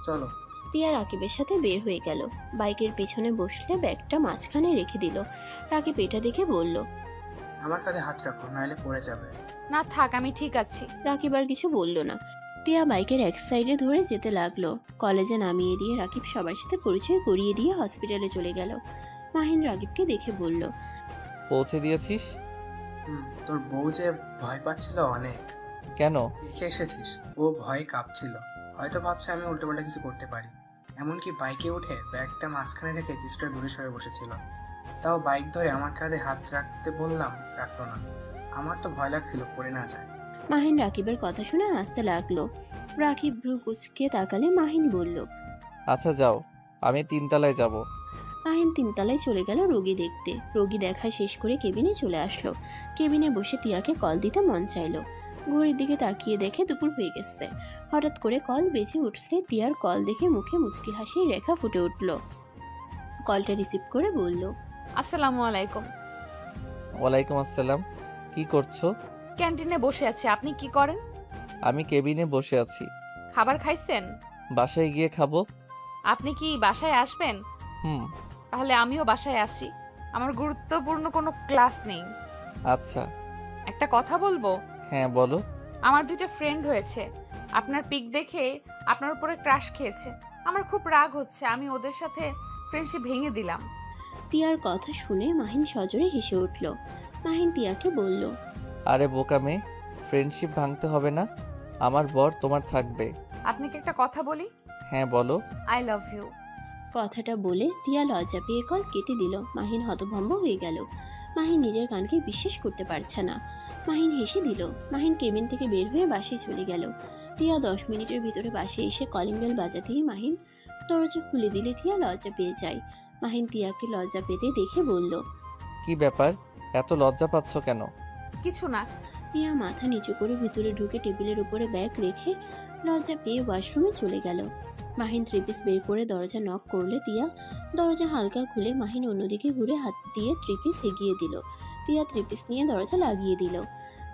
চলো। তিয়া রাকিবের সাথে বের হয়ে গেল। বাইকের পেছনে বসলে ব্যাগটা মাঝখানে রেখে দিল। রাকিব এটা দেখে বলল, আমার কাঁধে হাত রাখো, নাহলে পড়ে যাবে। না থাক, আমি ঠিক আছি। রাকিব আর কিছু বলল না। তিয়া বাইকের এক সাইডে ধরে যেতে লাগলো। কলেজে নামিয়ে দিয়ে রাকিব সবার সাথে পরিচয় করিয়ে দিয়ে হসপিটালে চলে গেল। মাহিন রাকিবকে দেখে বলল, পৌঁছে দিয়েছিস? তোর বউ যে ভয় পাচ্ছিল অনেক। কেন? দেখে এসেছিস, ও ভয়ে কাঁপছিল। হয়তো ভাবছে আমি উল্টোপাল্টা কিছু করতে পারি। এমনকি বাইকে উঠে ব্যাগটা মাঝখানে রেখে কিছুটা দূরে সরে বসেছিল। তাও বাইক ধরে আমার কাঁধে হাত রাখতে বললাম, রাখলো না। আমার তো ভয় লাগছিল পড়ে না যায়। মাহিন রাকিবের কথা শুনে হাসতে লাগলো। রাকিব ভ্রু কুচকে তাকালে মাহিন বলল, আচ্ছা যাও, আমি 3 তলায় যাব। মাহিন 3 তলায় চলে গেল রোগী দেখতে। রোগী দেখা শেষ করে কেবিনে চলে আসলো। কেবিনে বসে তিয়াকে কল দিতে মন চাইলো। ঘড়ির দিকে তাকিয়ে দেখে দুপুর হয়ে গেছে। হঠাৎ করে কল বেজে উঠলে তিয়ার কল দেখে মুখে মুচকি হাসির রেখা ফুটে উঠল। কলটা রিসিভ করে বলল, আসসালামু আলাইকুম। ওয়ালাইকুম আসসালাম। কি করছো? ক্যান্টিনে বসে আছি, আপনি কি করেন? আমি কেবিনে বসে আছি। খাবার খাইছেন? বাসায় গিয়ে খাবো। আপনি কি বাসায় আসবেন? হুম। তাহলে আমিও বাসায় আসি, আমার গুরুত্বপূর্ণ কোনো ক্লাস নেই। আচ্ছা। একটা কথা বলবো? হ্যাঁ বলো। আমার 2টা ফ্রেন্ড হয়েছে, আপনার পিক দেখে আপনার উপরে ক্রাশ খেয়েছে। আমার খুব রাগ হচ্ছে, আমি ওদের সাথে ফ্রেন্ডশিপ ভেঙে দিলাম। তিয়ার কথা শুনে মাহিন সজোরে হেসে উঠল। মাহিন তিয়াকে বলল, আরে বোকা মেয়ে, ফ্রেন্ডশিপ ভাঙতে হবে না। আমার বর তোমার থাকবে। আপনাকে একটা কথা বলি? হ্যাঁ বলো। I love you. কথাটা বলে তিয়া লজ্জা পেয়ে কল কেটে দিল। মাহিন হতভম্ব হয়ে গেল। মাহিন নিজের কানকে বিশ্বাস করতে পারছে না। মাহিন হেসে দিল। মাহিন কেবিন থেকে বের হয়ে বাসায় চলে গেল। তিয়া 10 মিনিটের ভিতরে বাসে এসে কলিং বেল বাজাতেই মাহিন দরজা খুলে দিলে তিয়া লজ্জা পেয়ে যায়। মাহিন তিয়াকে লজ্জা পেতে দেখে বলল, কি ব্যাপার, এত লজ্জা পাচ্ছ কেন? কিছু না। তিয়া মাথা নিচু করে ভিতরে ঢুকে টেবিলের উপরে ব্যাগ রেখে লজ্জা পেয়ে ওয়াশরুমে চলে গেল। মাহিন 3 পিস বের করে দরজা নক করলে তিয়া দরজা হালকা খুলে মাহিন অন্যদিকে ঘুরে হাত দিয়ে 3 পিস এগিয়ে দিল। তিয়া 3 পিস নিয়ে দরজা লাগিয়ে দিল।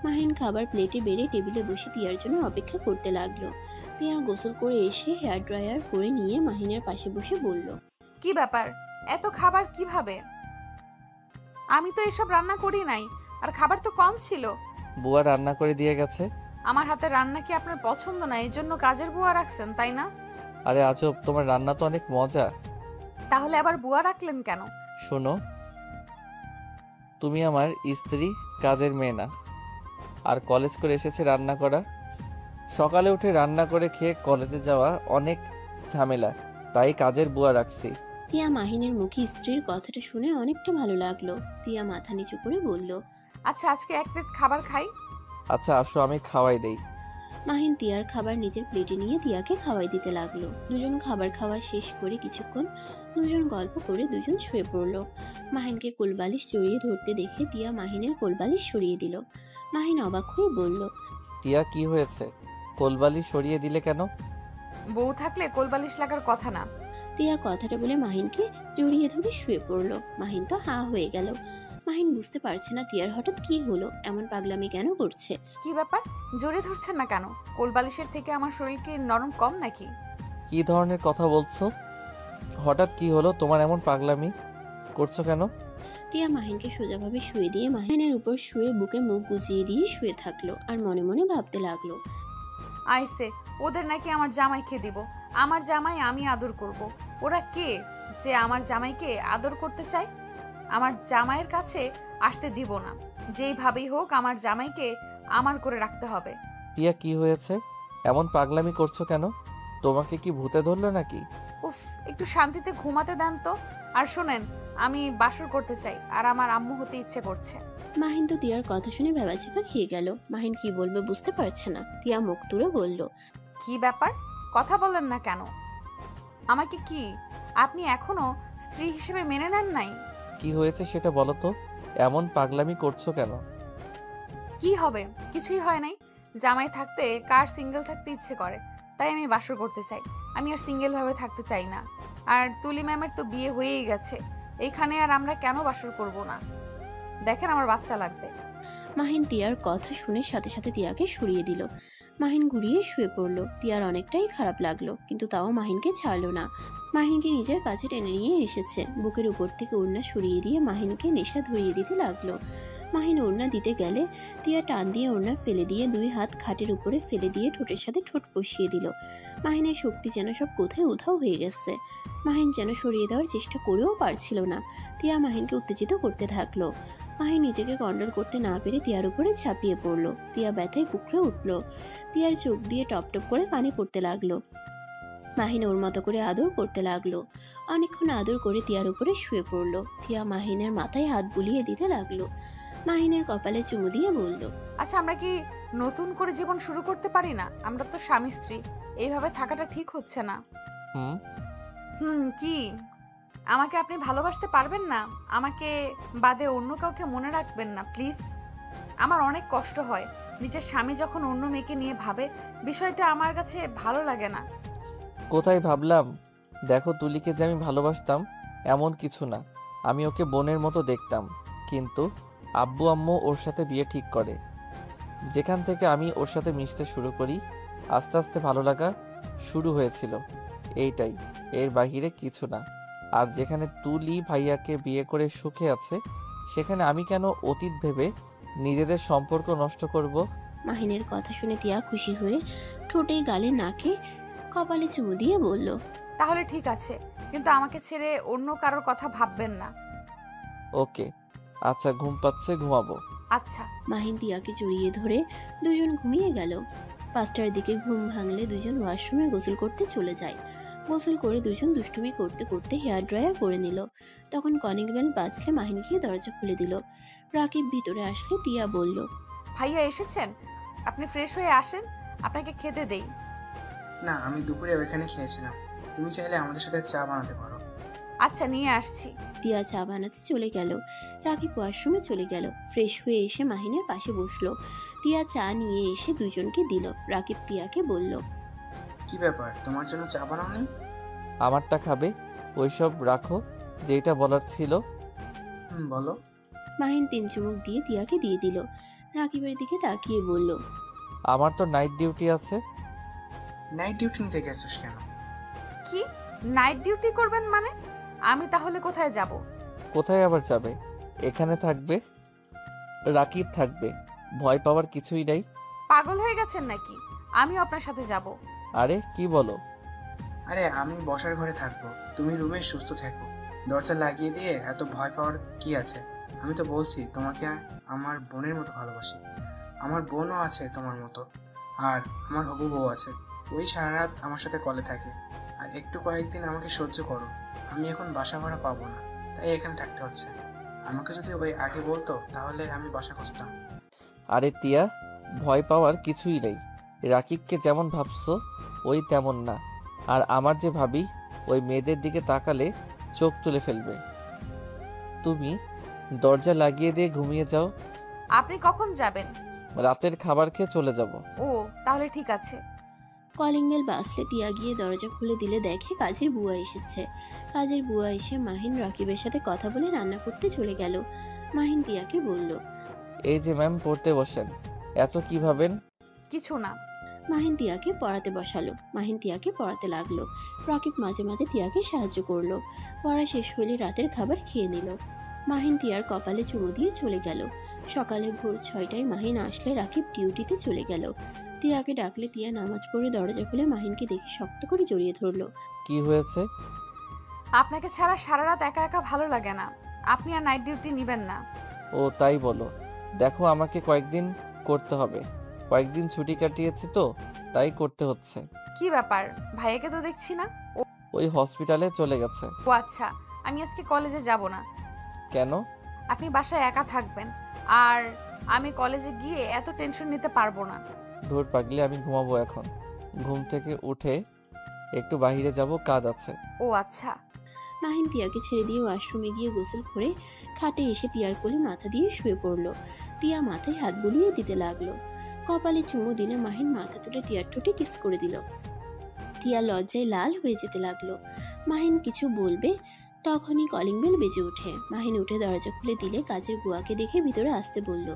মাহিন খাবার প্লেটে বেড়ে টেবিলে বসে তিয়ার জন্য অপেক্ষা করতে লাগলো। তিয়া গোসল করে এসে হেয়ার ড্রায়ার করে নিয়ে মাহিনের পাশে বসে বলল, কি ব্যাপার, এত খাবার কিভাবে? আমি তো এসব রান্না করি নাই, আর খাবার তো কম ছিল। বুয়া রান্না করে দিয়ে গেছে। আমার হাতের রান্না কি আপনার পছন্দ না, এই জন্য কাজের বুয়া রাখছেন তাই না? আরে আজব, তোমার রান্না তো অনেক মজা। তাহলে আবার বুয়া রাখলেন কেন? শোনো, তুমি আমার স্ত্রী, কাজের মেয়ে না। আর কলেজ করে এসেছে রান্না করা। সকালে উঠে রান্না করে খেয়ে কলেজে যাওয়া অনেক ঝামেলা, তাই কাজের বুয়া রাখছি। তিয়া মাহিনের মুখে স্ত্রীর কথাটা শুনে অনেকটা ভালো লাগলো। তিয়া মাথা নিচু করে বলল, আচ্ছা আজকে 1 প্লেট খাবার খাই। আচ্ছা আসো, আমি খাওয়াই দেই। মাহিন তিয়ার খাবার নিজের প্লেটে নিয়ে তিয়াকে খাওয়াই দিতে লাগলো। দুজন খাবার খাওয়া শেষ করে কিছুক্ষণ দুজন গল্প করে দুজন শুয়ে পড়লো। মাহিনকে কোলবালিশ জড়িয়ে ধরতে দেখে তিয়া মাহিনের কোলবালিশ সরিয়ে দিল। মাহিন অবাক হয়ে বলল, টিয়া কি হয়েছে? কোলবালি সরিয়ে দিলে কেন? বউ থাকলে কোলবালিশ লাগার কথা না। তিয়া কথাটা বলে মাহিনকে জড়িয়ে ধরে শুয়ে পড়লো। মাহিন তো হা হয়ে গেল। মাহিন বুঝতে পারছে না তিয়ার হঠাৎ কি হলো, এমন পাগলামি কেন করছে। কি ব্যাপার, জোরে ধরছেন না কেন? কোলবালিশের থেকে আমার শরীর কি নরম কম নাকি? কি ধরনের কথা বলছো? হঠাৎ কি হলো, তোমার এমন পাগলামি করছো কেন? তিয়া মাহিনকে সোজাভাবে শুয়ে দিয়ে মাহিনের উপর শুয়ে বুকে মুখ গুজিয়ে দিয়ে শুয়ে থাকলো আর মনে মনে ভাবতে লাগলো, আইসে ওদের নাকি আমার জামাইকে দিব। আমার জামাই আমি আদর করব। ওরা কে যে আমার জামাইকে আদর করতে চায়? আমার জামাইয়ের কাছে আসতে দিব না। যেইভাবেই হোক আমার জামাইকে আমার করে রাখতে হবে। টিয়া কি হয়েছে, এমন পাগলামি করছো কেন? তোমাকে কি ভূতে ধরলো নাকি? উফ, একটু শান্তিতে ঘুমাতে দেন তো। আর শোনেন, আমি বাসর করতে চাই আর আমার আম্মু হতে ইচ্ছে করছে। মাহিন তো তিয়ার কথা শুনে ভেবাচিকা খেয়ে গেল। মাহিন কি বলবে বুঝতে পারছে না। তিয়া মুখ তুলে বলল, কি ব্যাপার, কথা বলেন না কেন? আমাকে কি আপনি এখনো স্ত্রী হিসেবে মেনে নেন নাই? কি হয়েছে সেটা বলো তো, এমন পাগলামি করছো কেন? কি হবে? কিছুই হয় নাই। জামাই থাকতে কার সিঙ্গেল থাকতে ইচ্ছে করে, তাই আমি বাসর করতে চাই। আমি আর সিঙ্গেল ভাবে থাকতে চাই না। আর তুলি ম্যামের তো বিয়ে হয়েই গেছে, এইখানে আর আমরা কেন বাসর করব না? দেখেন আমার বাচ্চা লাগবে। মাহিন তিয়ার কথা শুনে সাথে সাথে তিয়াকে সরিয়ে দিল। মাহিন ঘুরিয়ে শুয়ে পড়ল। তিয়ার অনেকটাই খারাপ লাগলো, কিন্তু তাও মাহিনকে ছাড়লো না। মাহিনকে নিজের কাছে টেনে নিয়ে এসেছে। বুকের উপর থেকে ওড়না সরিয়ে দিয়ে মাহিনকে নেশা ধরিয়ে দিতে লাগলো। মাহিন ওড়না দিতে গেলে তিয়া টান দিয়ে ওড়না ফেলে দিয়ে দুই হাত খাটের উপরে ফেলে দিয়ে ঠোঁটের সাথে ঠোঁট বসিয়ে দিল। মাহিনের শক্তি যেন সব কোথায় উধাও হয়ে গেছে। মাহিন যেন সরিয়ে দেওয়ার চেষ্টা করেও পারছিল না। তিয়া মাহিনকে উত্তেজিত করতে থাকলো। মাহিন নিজেকে কন্ট্রোল করতে না পেরে তিয়ার উপরে ঝাঁপিয়ে পড়লো। তিয়া ব্যথায় কুকড়ে উঠল। তিয়ার চোখ দিয়ে টপ টপ করে পানি পড়তে লাগলো। মাহিন ওর মতো করে আদর করতে লাগলো। অনেকক্ষণ আদর করে তিয়ার উপরে শুয়ে পড়লো। তিয়া মাহিনের মাথায় হাত বুলিয়ে দিতে লাগলো। মাহিনের কপালে চুমু দিয়ে বলল, আচ্ছা, আমরা কি নতুন করে জীবন শুরু করতে পারি না? আমরা তো স্বামী স্ত্রী, এইভাবে থাকাটা ঠিক হচ্ছে না। কি আমাকে আপনি ভালোবাসতে পারবেন না? আমাকে বাদে অন্য কাউকে মনে রাখবেন না প্লিজ। আমার অনেক কষ্ট হয়, নিজের স্বামী যখন অন্য মেয়েকে নিয়ে ভাবে, বিষয়টা আমার কাছে ভালো লাগে না। কোথায় ভাবলাম? দেখো, তুলিকে যে আমি ভালোবাসতাম এমন কিছু না। আমি ওকে বোনের মতো দেখতাম, কিন্তু আব্বু আম্মু ওর সাথে বিয়ে ঠিক করে। যেখান থেকে আমি ওর সাথে মিশতে শুরু করি, আস্তে আস্তে ভালো লাগা শুরু হয়েছিল। এইটাই, এর বাহিরে কিছু না। আর যেখানে তুলি ভাইয়াকে বিয়ে করে সুখে আছে, সেখানে আমি কেন অতীত ভেবে নিজেদের সম্পর্ক নষ্ট করব? মাহিনের কথা শুনে তিয়া খুশি হয়ে ঠোঁটে গালে নাকে কপালে চুমু দিয়ে বলল, তাহলে ঠিক আছে, কিন্তু আমাকে ছেড়ে অন্য কারোর কথা ভাববেন না। ওকে, আচ্ছা, ঘুম পাচ্ছে, ঘুমাবো। আচ্ছা। মাহিন তিয়াকে জড়িয়ে ধরে দুজন ঘুমিয়ে গেল। 5টার দিকে ঘুম ভাঙলে দুজন ওয়াশরুমে গোসল করতে চলে যায়। গোসল করে দুজন দুষ্টুমি করতে করতে হেয়ার ড্রায়ার করে নিল। তখন কলিং বেল বাজলে মাহিন গিয়ে দরজা খুলে দিল। রাকিব ভিতরে আসলে তিয়া বলল, ভাইয়া এসেছেন? আপনি ফ্রেশ হয়ে আসেন, আপনাকে খেতে দেই। না, আমি দুপুরে ওইখানে খেয়েছিলাম। তুমি চাইলে আমাদের সাথে চা বানাতে পারো। আচ্ছা, নিয়ে আসছি। তিয়া চা বানাতে চলে গেল। রাকিব ওয়াশরুমে চলে গেল। ফ্রেশ হয়ে এসে মাহিনের পাশে বসলো। তিয়া চা নিয়ে এসে দুজনকে দিল। রাকিব তিয়াকে বলল, কি ব্যাপার, তোমার জন্য চা বানাওনি? আমারটা খাবে, ওইসব রাখো, যেটা বলার ছিল। বলো। মাহিন 3 চুমুক দিয়ে তিয়াকে দিয়ে দিল। রাকিবের দিকে তাকিয়ে বলল, আমার তো নাইট ডিউটি আছে। নাইট ডিউটি নিতে গেছিস কেন? কি নাইট ডিউটি করবেন মানে? আমি তাহলে কোথায় যাব? কোথায় আবার যাবে? এখানে থাকবে, রাকিব থাকবে, ভয় পাওয়ার কিছুই নাই। পাগল হয়ে গেছেন নাকি? আমিও আপনার সাথে যাব। আরে কি বলো? আরে, আমি বসার ঘরে থাকবো, তুমি রুমে সুস্থ থেকো। দরজা লাগিয়ে দিয়ে এত ভয় পাওয়ার কি আছে? আমি তো বলছি তোমাকে আমার বোনের মতো ভালোবাসি। আমার বোনও আছে তোমার মতো, আর আমার হবু বউ আছে। ওই সারা রাত আমার সাথে কলে থাকে। আর একটু কয়েকদিন আমাকে সহ্য করো। আমি এখন বাসা ভাড়া পাবো না, তাই এখানে থাকতে হচ্ছে। আমাকে যদি ওই আগে বলতো তাহলে আমি বাসা খুঁজতাম। আরে তিয়া, ভয় পাওয়ার কিছুই নেই। রাকিবকে যেমন ভাবছো ওই তেমন না। আর আমার যে ভাবি, ওই মেয়েদের দিকে তাকালে চোখ তুলে ফেলবে। তুমি দরজা লাগিয়ে দিয়ে ঘুমিয়ে যাও। আপনি কখন যাবেন? রাতের খাবার খেয়ে চলে যাব। ও, তাহলে ঠিক আছে। কলিং বেল বাজলে তিয়া গিয়ে দরজা খুলে দিলে দেখে কাজের বুয়া এসেছে। কাজের বুয়া এসে মাহিন রাকিবের সাথে কথা বলে রান্না করতে চলে গেল। মাহিন তিয়াকে বলল, এই যে ম্যাম, পড়তে বসেন। এত কি ভাবেন? কিছু না। মাহিন তিয়াকে পড়াতে বসালো। মাহিন তিয়াকে পড়াতে লাগলো। রাকিব মাঝে মাঝে তিয়াকে সাহায্য করলো। পড়া শেষ হলে রাতের খাবার খেয়ে নিল। মাহিন তিয়ার কপালে চুমু দিয়ে চলে গেল। সকালে ভোর 6টায় মাহিন আসলে রাকিব ডিউটিতে চলে গেল। তিয়াকে ডাকলে তিয়া নামাজ পড়ে দরজা খুলে মাহিনকে দেখে শক্ত করে জড়িয়ে ধরলো। কি হয়েছে? আপনাকে ছাড়া সারা রাত একা একা ভালো লাগে না। আপনি আর নাইট ডিউটি নেবেন না। ও তাই বলো। দেখো, আমাকে কয়েকদিন করতে হবে। কয়েকদিন ছুটি কাটিয়েছি তো, তাই করতে হচ্ছে। কি ব্যাপার? ভাইয়াকে তো দেখছি না। ওই হসপিটালে চলে গেছে। ও আচ্ছা, আমি আজকে কলেজে যাব না। কেন? আপনি বাসায় একা থাকবেন, আর আমি কলেজে গিয়ে এত টেনশন নিতে পারবো না। ধুর পাগলি, আমি ঘুমাবো এখন। ঘুম থেকে উঠে একটু বাইরে যাব, কাজ আছে। ও আচ্ছা। মাহিন তিয়াকে ছেড়ে দিয়ে ওয়াশরুমে গিয়ে গোসল করে খাটে এসে তিয়ার কোলে মাথা দিয়ে শুয়ে পড়ল। তিয়া মাথায় হাত বুলিয়ে দিতে লাগলো। কপালে চুমু দিলে মাহিন মাথা তুলে তিয়ার ঠোঁটে কিস করে দিল। তিয়া লজ্জায় লাল হয়ে যেতে লাগলো। মাহিন কিছু বলবে তখনই কলিং বেল বেজে ওঠে। মাহিন উঠে দরজা খুলে দিলে কাজের বুয়াকে দেখে ভিতরে আসতে বলল।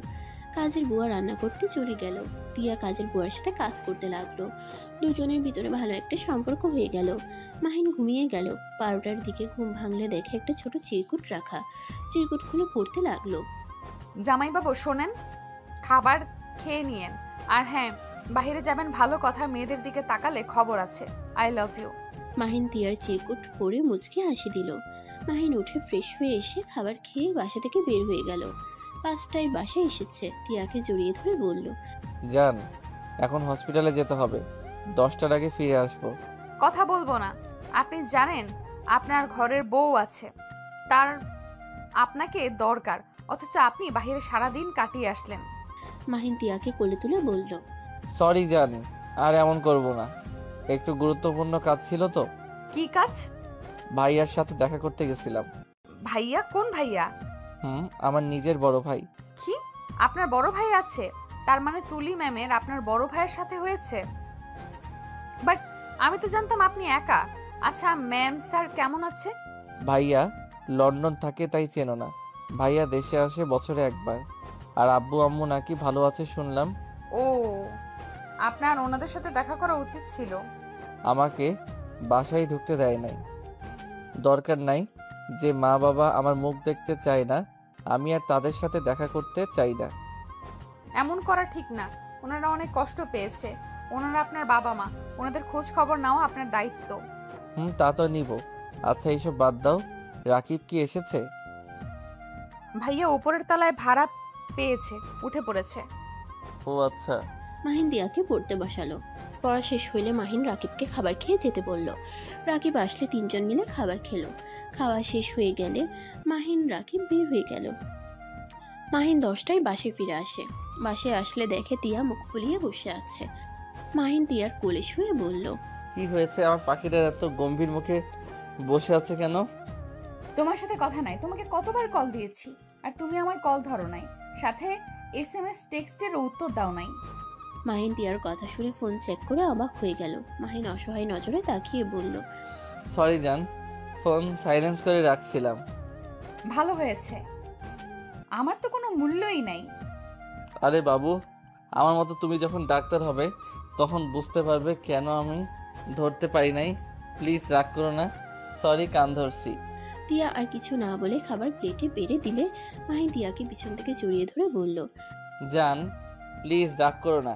কাজের বুয়া রান্না করতে চলে গেল। তিয়া কাজের বুয়ার সাথে কাজ করতে লাগলো। দুজনের ভিতরে ভালো একটা সম্পর্ক হয়ে গেল। মাহিন ঘুমিয়ে গেল। 12টার দিকে ঘুম ভাঙলে দেখে একটা ছোট চিরকুট রাখা। চিরকুট খুলে পড়তে লাগলো। জামাইবাবু শোনেন, খাবার খেয়ে নিয়েন। আর হ্যাঁ, বাইরে যাবেন ভালো কথা, মেয়েদের দিকে তাকালে খবর আছে। I love you. মাহিন তিয়ার চিরকুট পরে মুচকে হাসি দিল। মাহিন উঠে ফ্রেশ হয়ে এসে খাবার খেয়ে বাসা থেকে বের হয়ে গেল। 5টায় বাসায় এসেছে। তিয়াকে জড়িয়ে ধরে বলল, জান, এখন হসপিটালে যেতে হবে, 10টার আগে ফিরে আসবো। কথা বলবো না। আপনি জানেন আপনার ঘরের বউ আছে, তার আপনাকে দরকার, অথচ আপনি বাইরে সারাদিন কাটিয়ে আসলেন। মাহিন তিয়াকে কোলে তুলে বলল, সরি জান, আর এমন করব না। একটু গুরুত্বপূর্ণ কাজ ছিল তো। কি কাজ? ভাইয়ার সাথে দেখা করতে গেছিলাম। ভাইয়া? কোন ভাইয়া? আমার নিজের বড় ভাই। কি, আপনার বড় ভাই আছে? তার মানে তুলি ম্যামের আপনার বড় ভাইয়ের সাথে হয়েছে? বাট আমি তো জানতাম আপনি একা। আচ্ছা ম্যাম স্যার কেমন আছে? ভাইয়া লন্ডন থাকে, তাই চেনো না। ভাইয়া দেশে আসে বছরে একবার। আর আব্বু আম্মু নাকি ভালো আছে শুনলাম। ও, আপনার ওনাদের সাথে দেখা করা উচিত ছিল। আমাকে বাসায় ঢুকতে দেয় নাই। দরকার নাই, যে মা বাবা আমার মুখ দেখতে চায় না, আমি আর তাদের সাথে দেখা করতে চাই না। এমন করা ঠিক না। ওনারা অনেক কষ্ট পেয়েছে। ওনারা আপনার বাবা মা, ওনাদের খোঁজ খবর নেওয়া আপনার দায়িত্ব। তা তো নিব। আচ্ছা এইসব বাদ দাও, রাকিব কি এসেছে? ভাইয়া উপরের তলায় ভাড়া পেয়েছে, উঠে পড়েছে। ও আচ্ছা। মাহিন দিয়াকে পড়তে বসালো। পড়া শেষ হইলে মাহিন রাকিবকে খাবার খেয়ে যেতে বলল। রাকিব আসলে 3জন মিলে খাবার খেলো। খাওয়া শেষ হয়ে গেলে মাহিন রাকিব বের হয়ে গেল। মাহিন 10টায় বাসে ফিরে আসে। বাসে আসলে দেখে তিয়া মুখ ফুলিয়ে বসে আছে। মাহিন তিয়ার কোলে শুয়ে বলল, কি হয়েছে? আমার পাখিটা এত গম্ভীর মুখে বসে আছে কেন? তোমার সাথে কথা নাই। তোমাকে কতবার কল দিয়েছি আর তুমি আমার কল ধরো নাই, সাথে SMS টেক্সটের উত্তর দাও নাই। মাহিন তিয়ার কথা শুনে ফোন চেক করে অবাক হয়ে গেল। মাহিন অসহায় নজরে তাকিয়ে বলল, সরি জান, ফোন সাইলেন্স করে রাখছিলাম। ভালো হয়েছে, আমার তো কোনো মূল্যই নাই। আরে বাবু, আমার মতো তুমি যখন ডাক্তার হবে তখন বুঝতে পারবে কেন আমি ধরতে পারি নাই। প্লিজ রাগ করো না। সরি, কান ধরছি। তিয়া আর কিছু না বলে খাবার প্লেটে বেড়ে দিলে মাহিন তিয়াকে পিছন থেকে জড়িয়ে ধরে বলল, জান প্লিজ রাগ করো না।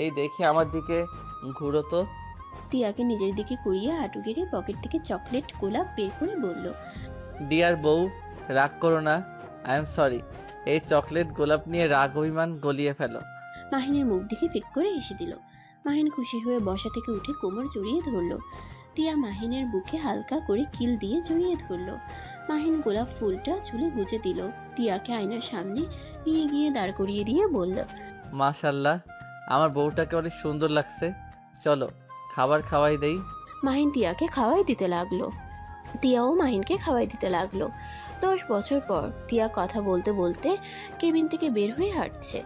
এই দেখি আমার দিকে ঘুরো তো। তিয়াকে নিজের দিকে কুড়িয়ে হাঁটু গেড়ে পকেট থেকে চকলেট গোলাপ বের করে বলল, ডিয়ার বউ, রাগ করো না। I am sorry. এই চকলেট গোলাপ নিয়ে রাগ অভিমান গলিয়ে ফেলো। মাহিনের মুখ দেখে ফিক করে হেসে দিল। মাহিন খুশি হয়ে বসা থেকে উঠে কোমর জড়িয়ে ধরল। তিয়া মাহিনের বুকে হালকা করে কিল দিয়ে জড়িয়ে ধরল। মাহিন গোলাপ ফুলটা চুলে গুজে দিল। তিয়াকে আয়নার সামনে নিয়ে গিয়ে দাঁড় করিয়ে দিয়ে বলল, মাশাল্লাহ, আমার বউটাকে অনেক সুন্দর লাগছে। চলো খাবার খাওয়াই দেই। মাহিন তিয়াকে খাওয়াই দিতে লাগলো। তিয়াও মাহিনকে খাওয়াই দিতে লাগলো। 10 বছর পর তিয়া কথা বলতে বলতে কেবিন থেকে বের হয়ে হাঁটছে।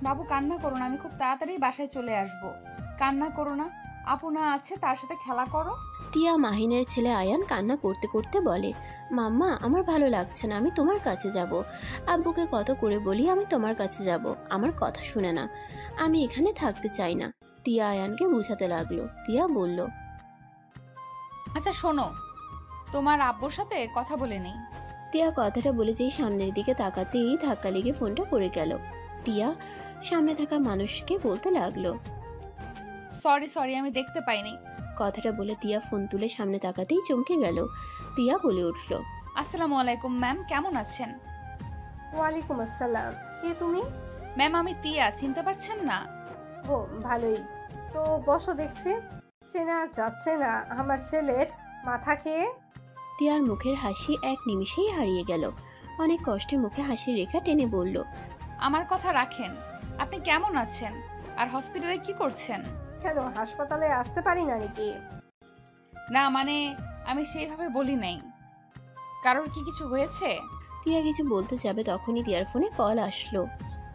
বাবু কান্না করো না, আমি খুব তাড়াতাড়ি বাসায় চলে আসব। কান্না করো না, আপু না আছে, তার সাথে খেলা করো। তিয়া মাহিনের ছেলে আয়ান কান্না করতে করতে বলে, মাম্মা আমার ভালো লাগছে না, আমি তোমার কাছে যাব। আব্বুকে কত করে বলি আমি তোমার কাছে যাব, আমার কথা শুনে না। আমি এখানে থাকতে চাই না। তিয়া আয়ানকে বুঝাতে লাগলো। তিয়া বলল, আচ্ছা শোনো, তোমার আব্বুর সাথে কথা বলে নেই। তিয়া কথাটা বলে যেই সামনের দিকে তাকাতেই ধাক্কা লেগে ফোনটা পড়ে গেল। তিয়া সামনে থাকা মানুষকে বলতে লাগলো, সরি সরি, আমি দেখতে পাইনি। কথাটা বলে তিয়া ফোন তুলে সামনে তাকাতেই চমকে গেল। তিয়া বলে উঠল, আসসালামু আলাইকুম ম্যাম, কেমন আছেন? ওয়ালাইকুম আসসালাম। কে তুমি? ম্যাম আমি তিয়া, চিনতে পারছেন না? ও ভালোই তো, বসো। দেখছি চেনা যাচ্ছে না আমার ছেলের মাথা খেয়ে। তিয়ার মুখের হাসি এক নিমিষেই হারিয়ে গেল। অনেক কষ্টে মুখে হাসির রেখা টেনে বলল, আমার কথা রাখেন, আপনি কেমন আছেন আর হসপিটালে কি করছেন? কেন হাসপাতালে আসতে পারি না নাকি? না মানে আমি সেইভাবে বলি নাই। কারোর কি কিছু হয়েছে? তিয়া কিছু বলতে যাবে তখনই তিয়ার ফোনে কল আসলো।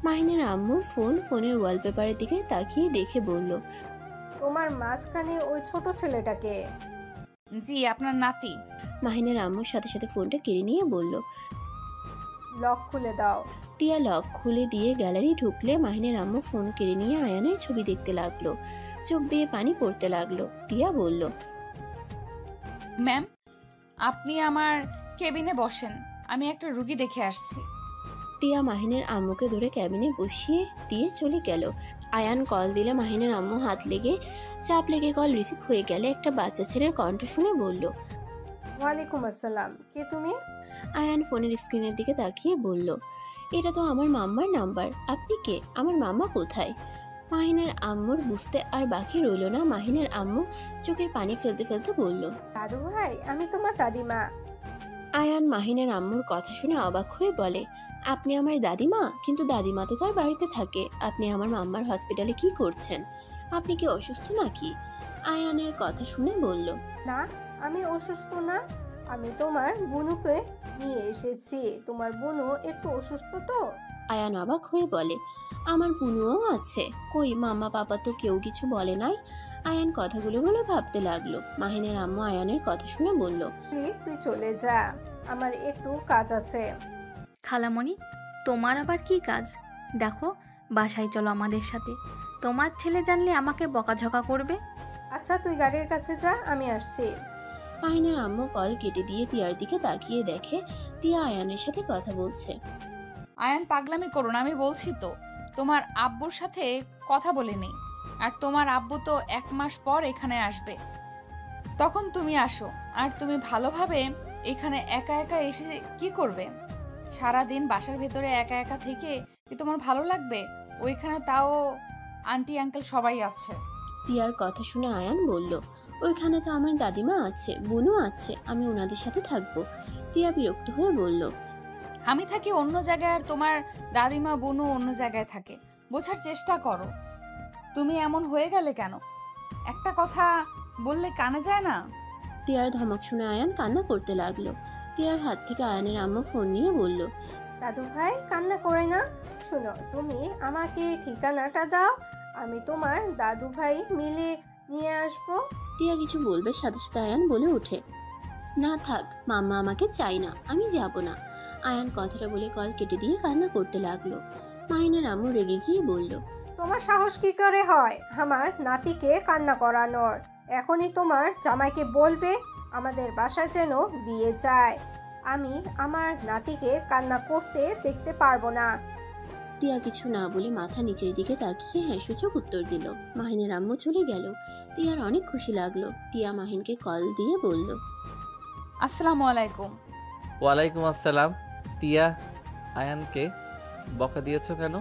মাহিনের আম্মুর ফোনের ওয়ালপেপারের দিকে তাকিয়ে দেখে বলল, তোমার মাঝখানে ওই ছোট ছেলেটাকে? জি, আপনার নাতি। মাহিনের আম্মুর সাথে সাথে ফোনটা কেড়ে নিয়ে বলল। লক খুলে দাও। টিয়া লক খুলে দিয়ে গ্যালারি ঢুকলে মাহিনের আম্মু ফোন কেড়ে নিয়ে আয়ানের ছবি দেখতে লাগলো। চোখ বেয়ে পানি পড়তে লাগলো। টিয়া বলল, ম্যাম, আপনি আমার কেবিনে বসেন, আমি একটা রুগী দেখে আসছি। টিয়া মাহিনের আম্মুকে ধরে ক্যাবিনে বসিয়ে দিয়ে চলে গেল। আয়ান কল দিলে মাহিনের আম্মু হাত লেগে চাপ লেগে কল রিসিভ হয়ে গেলে একটা বাচ্চা ছেলের কণ্ঠ শুনে বলল, ওয়ালাইকুম আসসালাম, কে তুমি? আয়ান ফোনের স্ক্রিনের দিকে তাকিয়ে বলল, এটা তো আমার মাম্মার নাম্বার। আপনি কে? আমার মাম্মা কোথায়? মাহিনের আম্মুর বুঝতে আর বাকি রইল না। মাহিনের আম্মু চোখের পানি ফেলতে ফেলতে বলল, দাদু ভাই, আমি তোমার দাদিমা। আয়ান মাহিনের আম্মুর কথা শুনে অবাক হয়ে বলে, আপনি আমার দাদিমা? কিন্তু দাদিমা তো তার বাড়িতে থাকে, আপনি আমার মাম্মার হসপিটালে কি করছেন? আপনি কি অসুস্থ নাকি? আয়ানের কথা শুনে বলল, না, আমি অসুস্থ না, আমি তোমার বুনুকে নিয়ে এসেছি। তোমার বুনু একটু অসুস্থ তো। আয়ান অবাক হয়ে বলে, আমার বুনুও আছে? কই, মাম্মা পাপা তো কেউ কিছু বলে নাই। আয়ান কথাগুলো বলে ভাবতে লাগলো। মাহিনের আম্মু আয়ানের কথা শুনে বলল, তুই চলে যা, আমার একটু কাজ আছে। খালামণি, তোমার আবার কি কাজ? দেখো, বাসায় চলো আমাদের সাথে। তোমার ছেলে জানলে আমাকে বকাঝকা করবে। আচ্ছা, তুই গাড়ির কাছে যা, আমি আসছি। মাহিনের আম্মু কল কেটে দিয়ে তিয়ার দিকে তাকিয়ে দেখে তিয়া আয়ানের সাথে কথা বলছে। আয়ান, পাগলামি করুন, আমি বলছি তো তোমার আব্বুর সাথে কথা বলিনি। আর তোমার আব্বু তো 1 মাস পর এখানে আসবে, তখন তুমি আসো। আর তুমি ভালোভাবে এখানে একা একা এসে কি করবে? সারা দিন বাসার ভেতরে একা একা থেকে কি তোমার ভালো লাগবে? ওইখানে তাও আন্টি আঙ্কেল সবাই আছে। তিয়ার কথা শুনে আয়ান বলল, ওইখানে তো আমার দাদিমা আছে, বুনু আছে, আমি ওনাদের সাথে থাকবো। তিয়া বিরক্ত হয়ে বলল, আমি থাকি অন্য জায়গায় আর তোমার দাদিমা বোনও অন্য জায়গায় থাকে। বোঝার চেষ্টা করো। তুমি এমন হয়ে গেলে কেন? একটা কথা বললে কানে যায় না? তিয়ার ধমক শুনে আয়ান কান্না করতে লাগলো। তিয়ার হাত থেকে আয়ানের আম্মু ফোন নিয়ে বলল, দাদু ভাই, কান্না করে না। শোনো, তুমি আমাকে ঠিকানাটা দাও, আমি তোমার দাদু ভাই মিলে নিয়ে আসবো। তিয়া কিছু বলবে সাথে সাথে আয়ান বলে ওঠে, না থাক, মাম্মা আমাকে চাই না, আমি যাব না। আয়ান কথাটা বলে কল কেটে দিয়ে কান্না করতে লাগলো। মাহিনের আম্মু রেগে গিয়ে বলল, তোমার সাহস কি করে হয় আমার নাতিকে কান্না করানোর? এখনই তোমার জামাইকে বলবে আমাদের বাসা যেন দিয়ে যায়। আমি আমার নাতিকে কান্না করতে দেখতে পারবো না। তিয়া কিছু না বলে মাথা নিচের দিকে তাকিয়ে হ্যাঁ সূচক উত্তর দিল। মাহিনের আম্মু চলে গেল। তিয়ার অনেক খুশি লাগলো। তিয়া মাহিনকে কল দিয়ে বলল, আসসালামু আলাইকুম। ওয়ালাইকুম আসসালাম। তিয়া, আয়ানকে বকা দিয়েছো কেন?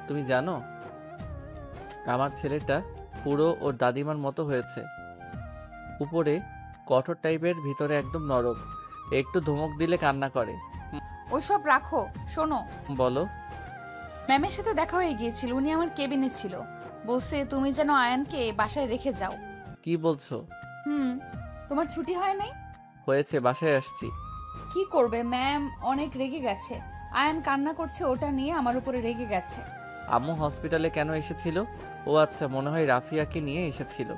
তুমি জানো আমার ছেলেটা পুরো ওর দাদিমার মতো হয়েছে। উপরে কঠোর টাইপের, ভিতরে একদম নরম। একটু ধমক দিলে কান্না করে। ওইসব রাখো, শোনো। বলো। ম্যামের সাথে দেখা হয়ে গিয়েছিল, উনি আমার কেবিনে ছিল। বলছে তুমি যেন আয়ানকে বাসায় রেখে যাও। কি বলছো? তোমার ছুটি হয় নাই? হয়েছে, বাসায় আসছি। কি করবে, ম্যাম অনেক রেগে গেছে। আয়ান কান্না করছে, ওটা নিয়ে আমার উপরে রেগে গেছে। আম্মু হসপিটালে কেন এসেছিল? ও আচ্ছা, মনে হয় রাফিয়াকে নিয়ে এসেছিল।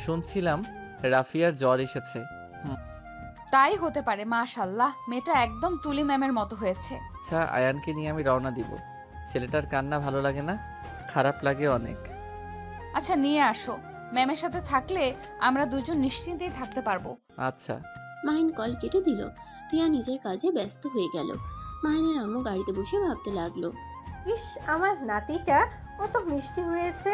শুনছিলাম রাফিয়ার জ্বর এসেছে। তাই হতে পারে। মাশাআল্লাহ, মেয়েটা একদম তুলি ম্যামের মতো হয়েছে। আচ্ছা, আয়ানকে নিয়ে আমি রওনা দিব। ছেলেটার কান্না ভালো লাগে না, খারাপ লাগে অনেক। আচ্ছা, নিয়ে আসো। ম্যামের সাথে থাকলে আমরা দুজন নিশ্চিন্তেই থাকতে পারবো। আচ্ছা। মাহিন কল কেটে দিল। তিয়া নিজের কাজে ব্যস্ত হয়ে গেল। মাহিনের আম্মু গাড়িতে বসে ভাবতে লাগলো, ইস, আমার নাতিটা কত মিষ্টি হয়েছে।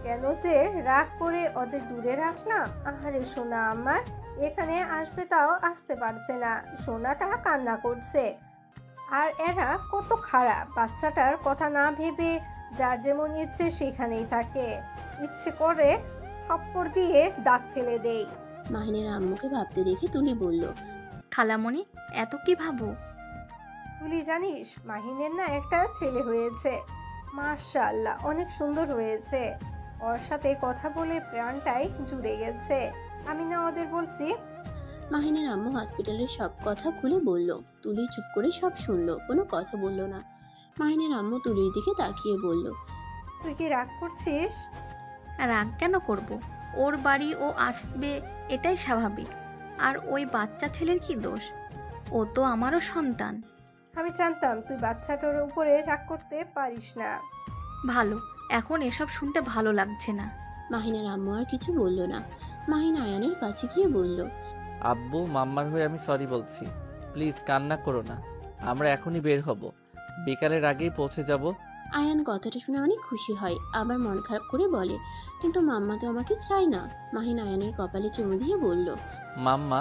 কেন যে রাগ করে ওদের দূরে রাখলাম। আহারে সোনা আমার, এখানে আসবে তাও আসতে পারছে না। সোনাটা কান্না করছে। আর এরা কত খারাপ, বাচ্চাটার কথা না ভেবে যার যেমন ইচ্ছে সেখানেই থাকে। ইচ্ছে করে থাপ্পড় দিয়ে দাঁত ফেলে দেই। মাহিনের আম্মুকে ভাবতে দেখে তুলি বলল, খালামণি, এত কি ভাবো? তুই জানিস, মাহিনের না একটা ছেলে হয়েছে। মাশাআল্লাহ, অনেক সুন্দর হয়েছে। ওর সাথে কথা বলে প্রাণটাই জুড়ে গেছে। আমি না ওদের বলছি। মাহিনের আম্মু হসপিটালের সব কথা খুলে বলল। তুলি চুপ করে সব শুনলো, কোনো কথা বলল না। মাহিনের আম্মু তুলির দিকে তাকিয়ে বলল, তুই কি রাগ করছিস? রাগ কেন করব? ওর বাড়ি ও আসবে, এটাই স্বাভাবিক। আর ওই বাচ্চা ছেলের কি দোষ? ও তো আমারও সন্তান। আমি জানতাম তুই বাচ্চাটার উপরে রাগ করতে পারিস না। ভালো, এখন এসব শুনতে ভালো লাগছে না। মাহিনের আম্মু আর কিছু বলল না। মাহিন আয়ানের কাছে গিয়ে বলল, আব্বু, মাম্মার হয়ে আমি সরি বলছি। প্লিজ কান্না করো না। আমরা এখনই বের হব, বিকালের আগেই পৌঁছে যাব। আয়ান কথাটা শুনে অনেক খুশি হয়, আবার মন খারাপ করে বলে, কিন্তু মাম্মা তো আমাকে চায় না। মাহিন আয়ানের কপালে চুমু দিয়ে বলল, মাম্মা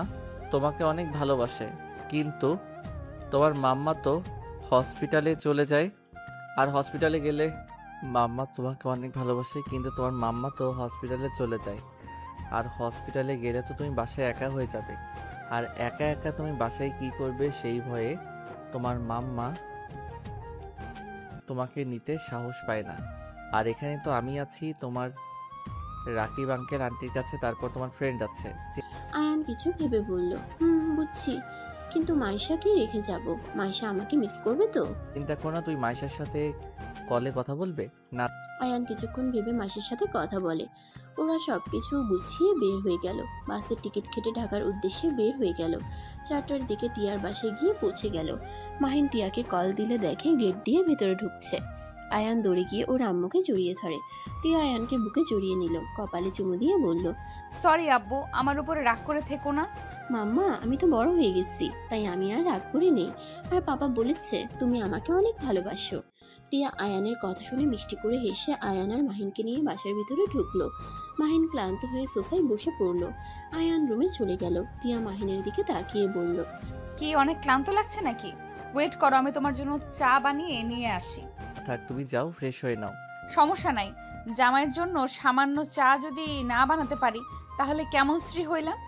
তোমাকে অনেক ভালোবাসে, কিন্তু তোমার মাম্মা তো হসপিটালে চলে যায়। আর হসপিটালে গেলে মাম্মা তোমাকে অনেক ভালোবাসে, কিন্তু তোমার মাম্মা তো হসপিটালে চলে যায়। আর হসপিটালে গেলে তো তুমি বাসায় একা হয়ে যাবে। আর একা একা তুমি বাসায় কি করবে সেই ভয়ে তোমার মাম্মা তোমাকে নিতে সাহস পায় না। আর এখানে তো আমি আছি, তোমার রাকিব আঙ্কেল আন্টির কাছে, তারপর তোমার ফ্রেন্ড আছে। আয়ান কিছু ভেবে বলল, বুঝছি, কিন্তু মাইশাকে রেখে যাব। মাইশা আমাকে মিস করবে তো? চিন্তা করো না, তুই মাইশার সাথে কলে কথা বলবে না। আয়ান কিছুক্ষণ ভেবে মাসির সাথে কথা বলে। ওরা সবকিছু গুছিয়ে বের হয়ে গেল। বাসের টিকিট কেটে ঢাকার উদ্দেশ্যে বের হয়ে গেল। 4টার দিকে তিয়ার বাসায় গিয়ে পৌঁছে গেল। মাহিন তিয়াকে কল দিলে দেখে গেট দিয়ে ভেতরে ঢুকছে। আয়ান দৌড়ে গিয়ে ওর আম্মুকে জড়িয়ে ধরে। তিয়া আয়ানকে বুকে জড়িয়ে নিল, কপালে চুমু দিয়ে বলল, সরি আব্বু, আমার উপরে রাগ করে থেকো না। মাম্মা, আমি তো বড় হয়ে গেছি, তাই আমি আর রাগ করি নেই। আর পাপা বলেছে তুমি আমাকে অনেক ভালোবাসো। তিয়া আয়ানের কথা শুনে মিষ্টি করে হেসে আয়ান আর মাহিনকে নিয়ে বাসার ভিতরে ঢুকলো। মাহিন ক্লান্ত হয়ে সোফায় বসে পড়লো। আয়ান রুমে চলে গেল। তিয়া মাহিনের দিকে তাকিয়ে বলল, কি অনেক ক্লান্ত লাগছে নাকি? ওয়েট করো, আমি তোমার জন্য চা বানিয়ে নিয়ে আসি। থাক, তুমি যাও, ফ্রেশ হয়ে নাও। সমস্যা নাই, জামাইয়ের জন্য সামান্য চা যদি না বানাতে পারি তাহলে কেমন স্ত্রী হইলাম?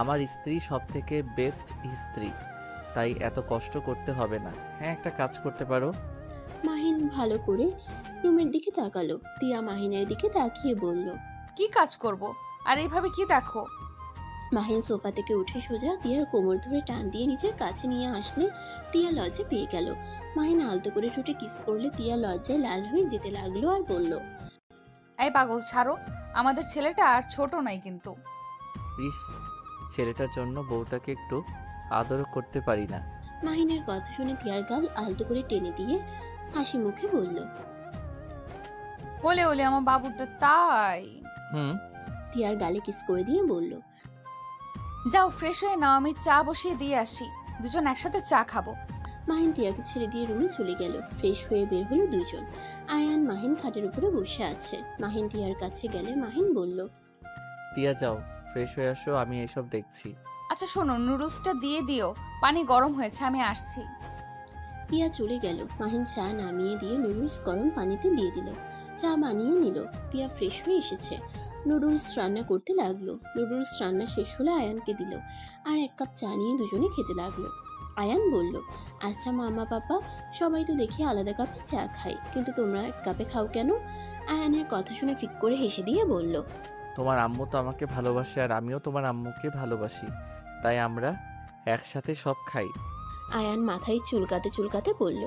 আমার স্ত্রী সব থেকে বেস্ট স্ত্রী, তাই এত কষ্ট করতে হবে না। হ্যাঁ, একটা কাজ করতে পারো। মাহিন ভালো করে রুমের দিকে তাকালো। তিয়া মাহিনের দিকে তাকিয়ে বলল, কি কাজ করব? আর এইভাবে কি দেখো? মাহিন সোফা থেকে উঠে সোজা তিয়ার কোমর ধরে টান দিয়ে নিজের কাছে নিয়ে আসলে তিয়া লজ্জা পেয়ে গেল। মাহিন আলতো করে ঠোঁটে কিস করলে তিয়া লজ্জায় লাল হয়ে যেতে লাগলো আর বলল, এই পাগল, ছাড়ো, আমাদের ছেলেটা আর ছোট নাই কিন্তু। ইস, ছেলেটার জন্য বউটাকে একটু আদর করতে পারি না। মাহিনের কথা শুনে তিয়ার গাল আলতো করে টেনে দিয়ে হাসি মুখে বলল, ওলে ওলে আমার বাবুটা তাই। তিয়ার গালে কিস করে দিয়ে বলল, যাও ফ্রেশ হয়ে নাও, আমি চা বসিয়ে দিয়ে আসি, দুজন একসাথে চা খাবো। মাহিন তিয়াকে ছেড়ে দিয়ে রুমে চলে গেল। ফ্রেশ হয়ে বের হলো দুজন। আয়ান মাহিন খাটের উপরে বসে আছে। মাহিন তিয়ার কাছে গেলে মাহিন বলল, তিয়া যাও, ফ্রেশ হয়ে আসো, আমি এসব দেখছি। আচ্ছা শোনো, নুডলসটা দিয়ে দিও, পানি গরম হয়েছে, আমি আসছি। তিয়া চলে গেল। মাহিন চা নামিয়ে দিয়ে নুডলস গরম পানিতে দিয়ে দিল। চা বানিয়ে নিল। তিয়া ফ্রেশ হয়ে এসেছে। নুডলস রান্না করতে লাগলো। নুডলস রান্না শেষ হলে আয়ানকে দিল। আর 1 কাপ চা নিয়ে দুজনে খেতে লাগলো। আয়ান বলল, আচ্ছা মামা পাপা, সবাই তো দেখি আলাদা কাপে চা খায়, কিন্তু তোমরা 1 কাপে খাও কেন? আয়ানের কথা শুনে ফিক করে হেসে দিয়ে বলল, তোমার আম্মু তো আমাকে ভালোবাসে, আর আমিও তোমার আম্মুকে ভালোবাসি, তাই আমরা একসাথে সব খাই। আয়ান মাথায় চুলকাতে চুলকাতে বলল,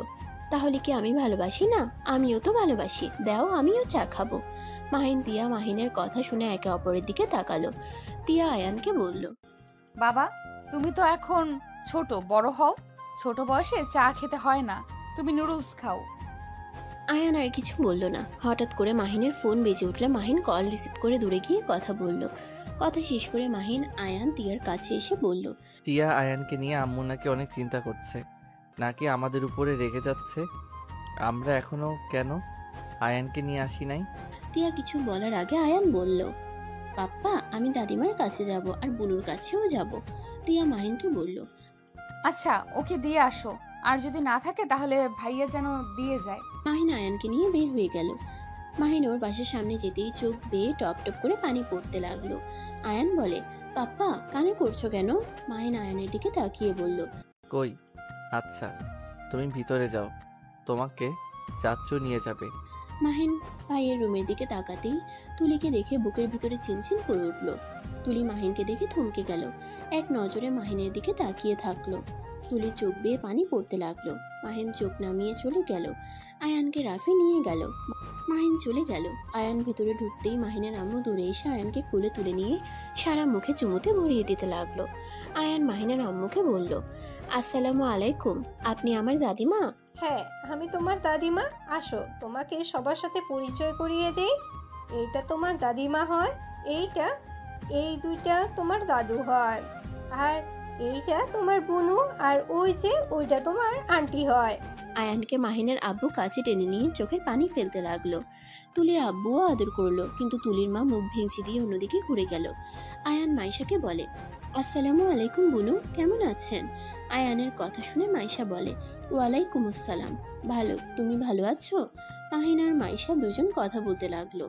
তাহলে কি আমি ভালোবাসি না? আমিও তো ভালোবাসি, দাও আমিও চা খাবো। মাহিন তিয়া মাহিনের কথা শুনে একে অপরের দিকে তাকালো। তিয়া আয়ানকে বলল, বাবা, তুমি তো এখন ছোট, বড় হও। ছোট বয়সে চা খেতে হয় না, তুমি নুডলস খাও। আয়ান আর কিছু বলল না। হঠাৎ করে মাহিনের ফোন বেজে উঠলে মাহিন কল রিসিভ করে দূরে গিয়ে কথা বলল। কথা শেষ করে মাহিন আয়ান তিয়ার কাছে এসে বলল, টিয়া আয়ানকে নিয়ে আম্মু নাকি অনেক চিন্তা করছে, নাকি আমাদের উপরে রেগে যাচ্ছে। আমরা এখনো কেন আয়ানকে নিয়ে আসি নাই? তিয়া কিছু বলার আগে আয়ান বলল, পাপ্পা, আমি দাদিমার কাছে যাব আর বুনুর কাছেও যাব। তিয়া মাহিনকে বলল, আচ্ছা ওকে দিয়ে আসো, আর যদি না থাকে তাহলে ভাইয়া যেন দিয়ে যায়। মাহিন আয়ানকে নিয়ে বের হয়ে গেল। মাহিন ওর বাসার সামনে যেতেই চোখ বেয়ে টপ টপ করে পানি পড়তে লাগলো। আয়ান বলে, পাপ্পা, কানে করছো কেন? মাহিন আয়ানের দিকে তাকিয়ে বলল, কই, আচ্ছা তুমি ভিতরে যাও, তোমাকে চাচ্চু নিয়ে যাবে। মাহিন ভাইয়ের রুমের দিকে তাকাতেই তুলিকে দেখে বুকের ভিতরে চিনচিন করে উঠল। তুলি মাহিনকে দেখে থমকে গেল, এক নজরে মাহিনের দিকে তাকিয়ে থাকলো। তুলি চোখ বেয়ে পানি পড়তে লাগলো। মাহিন চোখ নামিয়ে চলে গেল। আয়ানকে রাফি নিয়ে গেল। মাহিন চলে গেল। আয়ান ভিতরে ঢুকতেই মাহিনের আম্মু দৌড়ে এসে আয়ানকে কোলে তুলে নিয়ে সারা মুখে চুমুতে ভরিয়ে দিতে লাগলো। আয়ান মাহিনের আম্মুকে বলল, আসসালামু আলাইকুম, আপনি আমার দাদিমা? হ্যাঁ, আমি তোমার দাদিমা। আসো, তোমাকে সবার সাথে পরিচয় করিয়ে দেই। এইটা তোমার দাদিমা হয়, এই দুইটা তোমার দাদু হয়, আর এইটা তোমার বুনু, আর ওইটা তোমার আন্টি হয়। আয়ানকে মাহিনের আব্বু কাছে টেনে নিয়ে চোখের পানি ফেলতে লাগলো। তুলির আব্বুও আদর করলো, কিন্তু তুলির মা মুখ ভেঙচি দিয়ে অন্যদিকে ঘুরে গেল। আয়ান মাইশাকে বলে, আসসালামু আলাইকুম বুনু, কেমন আছেন? আয়ানের কথা শুনে মাইশা বলে, ওয়ালাইকুম আসসালাম, ভালো, তুমি ভালো আছো? মাহিন আর মাইশা দুজন কথা বলতে লাগলো।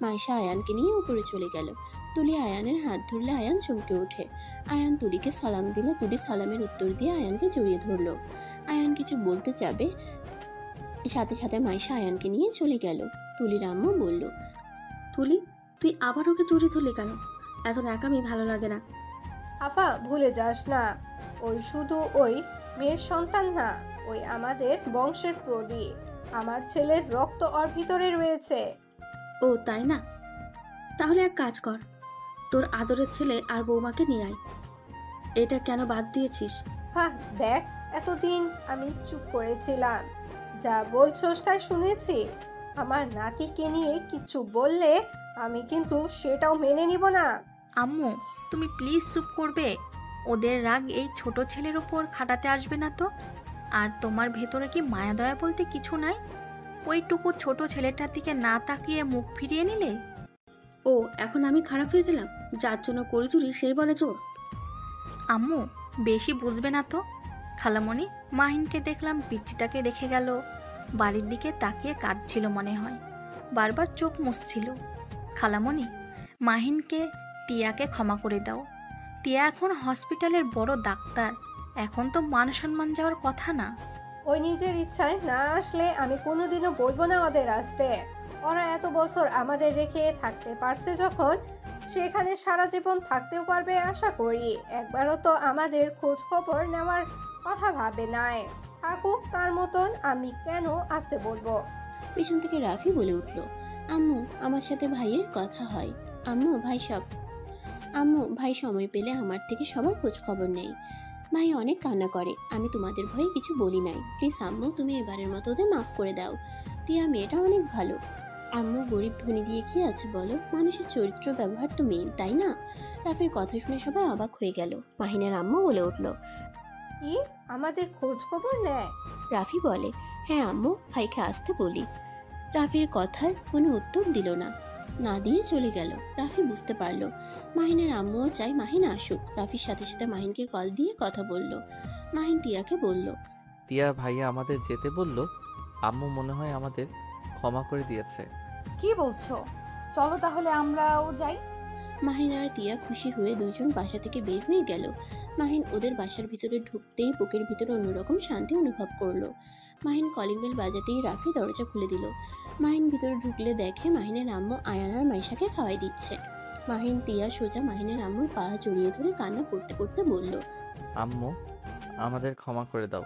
মাইশা আয়ানকে নিয়ে উপরে চলে গেল। তুলি আয়ানের হাত ধরলে আয়ান চমকে ওঠে। আয়ান তুলিকে সালাম দিলে তুলি সালামের উত্তর দিয়ে আয়ানকে জড়িয়ে ধরলো। আয়ান কিছু বলতে যাবে, সাথে সাথে মাইশা আয়ানকে নিয়ে চলে গেল। তুলির আম্মু বলল, তুলি, তুই আবার ওকে জড়িয়ে ধরলি কেন? এত ন্যাকামি ভালো লাগে না। আফা, ভুলে যাস না, ওই শুধু ওই মেয়ের সন্তান না, ওই আমাদের বংশের প্রদীপ। আমার ছেলের রক্ত ওর ভিতরে রয়েছে। ও তাই না? তাহলে এক কাজ কর, তোর আদরের ছেলে আর বৌমাকে নিয়ে আয়। এটা কেন বাদ দিয়েছিস? হ্যাঁ দেখ, এতদিন আমি চুপ করেছিলাম, যা বলছোস তাই শুনেছি। আমার নাতিকে নিয়ে কিছু বললে আমি কিন্তু সেটাও মেনে নিব না। আম্মু, তুমি প্লিজ চুপ করবে? ওদের রাগ এই ছোট ছেলের ওপর খাটাতে আসবে না তো? আর তোমার ভেতরে কি মায়া দয়া বলতে কিছু নাই? ওইটুকু ছোট ছেলেটার দিকে না তাকিয়ে মুখ ফিরিয়ে নিলে? ও এখন আমি খারাপ হয়ে গেলাম? যার জন্য করি চুরি সেই বলে চোর? আম্মু, বেশি বুঝবে না তো। খালামণি, মাহিনকে দেখলাম পিচ্চিটাকে রেখে গেল, বাড়ির দিকে তাকিয়ে কাঁদছিল মনে হয়, বারবার চোখ মুছছিল। খালামণি, মাহিনকে টিয়াকে ক্ষমা করে দাও। টিয়া এখন হসপিটালের বড় ডাক্তার, এখন তো মান সম্মান যাওয়ার কথা না। ওই নিজের ইচ্ছায় না আসলে আমি কোনোদিনও বলবো না ওদের আসতে। ওরা এত বছর আমাদের রেখে থাকতে পারছে যখন, সেখানে সারা জীবন থাকতেও পারবে আশা করি। একবারও তো আমাদের খোঁজ খবর নেওয়ার কথা ভাবে নাই। থাকুক তার মতন, আমি কেন আসতে বলবো? পেছন থেকে রাফি বলে উঠল, আম্মু, আমার সাথে ভাইয়ের কথা হয়। আম্মু ভাই সময় পেলে আমার থেকে সবার খোঁজ খবর নেই। ভাই অনেক কান্না করে, আমি তোমাদের ভয়ে কিছু বলি নাই। প্লিজ আম্মু, তুমি এবারের মতো ওদের মাফ করে দাও। টিয়া মেয়েটা অনেক ভালো। আম্মু, গরিব ধনী দিয়ে কি আছে বলো, মানুষের চরিত্র ব্যবহার তো মেন, তাই না? রাফির কথা শুনে সবাই অবাক হয়ে গেল। মাহিনের আম্মু বলে উঠল, কি আমাদের খোঁজ খবর নেয়? রাফি বলে, হ্যাঁ আম্মু, ভাইকে আসতে বলি। রাফির কথার কোনো উত্তর দিল না, না দিয়ে চলে গেল। রাফি বুঝতে পারলো মাহিনের আম্মুও চাই মাহিন আসুক। রাফির সাথে সাথে মাহিনকে কল দিয়ে কথা বলল। মাহিন টিয়াকে বলল, টিয়া ভাইয়া আমাদের যেতে বলল, আম্মু মনে হয় আমাদের ক্ষমা করে দিয়েছে। কি বলছো? চলো তাহলে আমরাও যাই। মাহিন আর টিয়া খুশি হয়ে দুজন বাসা থেকে বের হয়ে গেল। মাহিন ওদের বাসার ভিতরে ঢুকতেই বুকের ভিতরে অন্যরকম শান্তি অনুভব করলো। মাহিন কলিং বেল বাজাতেই রাফি দরজা খুলে দিল। মাহিন ভিতরে ঢুকলে দেখে মাহিনের আম্মু আয়ান আর মাইশাকে খাওয়াই দিচ্ছে। মাহিন টিয়া সোজা মাহিনের আম্মুর পা জড়িয়ে ধরে কান্না করতে করতে বলল, আম্মু, আমাদের ক্ষমা করে দাও,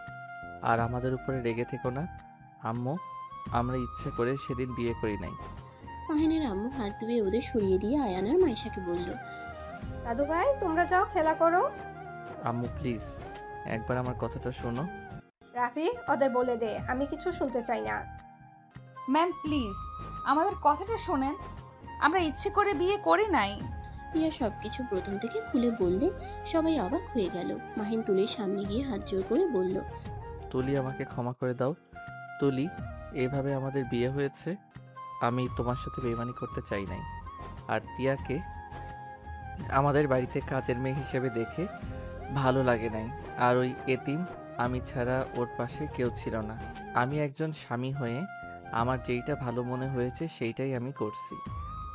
আর আমাদের উপরে রেগে থেকো না। আম্মু, আমরা ইচ্ছে করে সেদিন বিয়ে করি নাই। মাহিনের আম্মু হাত ধুয়ে ওদের সরিয়ে দিয়ে আয়ান আর মাইশাকে বলল, দাদু ভাই, তোমরা যাও খেলা করো। আম্মু প্লিজ একবার আমার কথাটা শোনো। রাফি, ওদের বলে দে আমি কিছু শুনতে চাই না। ম্যাম প্লিজ আমাদের কথাটা শোনেন, আমরা ইচ্ছে করে বিয়ে করি নাই। টিয়া সবকিছু প্রথম থেকে খুলে বললে সবাই অবাক হয়ে গেল। মাহিন তুলির সামনে গিয়ে হাত জোর করে বলল, তুলি, আমাকে ক্ষমা করে দাও। তুলি, এভাবে আমাদের বিয়ে হয়েছে, আমি তোমার সাথে বেইমানি করতে চাই নাই। আর টিয়াকে আমাদের বাড়িতে কাজের মেয়ে হিসেবে দেখে ভালো লাগে নাই। আর ওই এতিম আমি ছাড়া ওর পাশে কেউ ছিল না। আমি একজন স্বামী হয়ে আমার যেইটা ভালো মনে হয়েছে সেইটাই আমি করছি।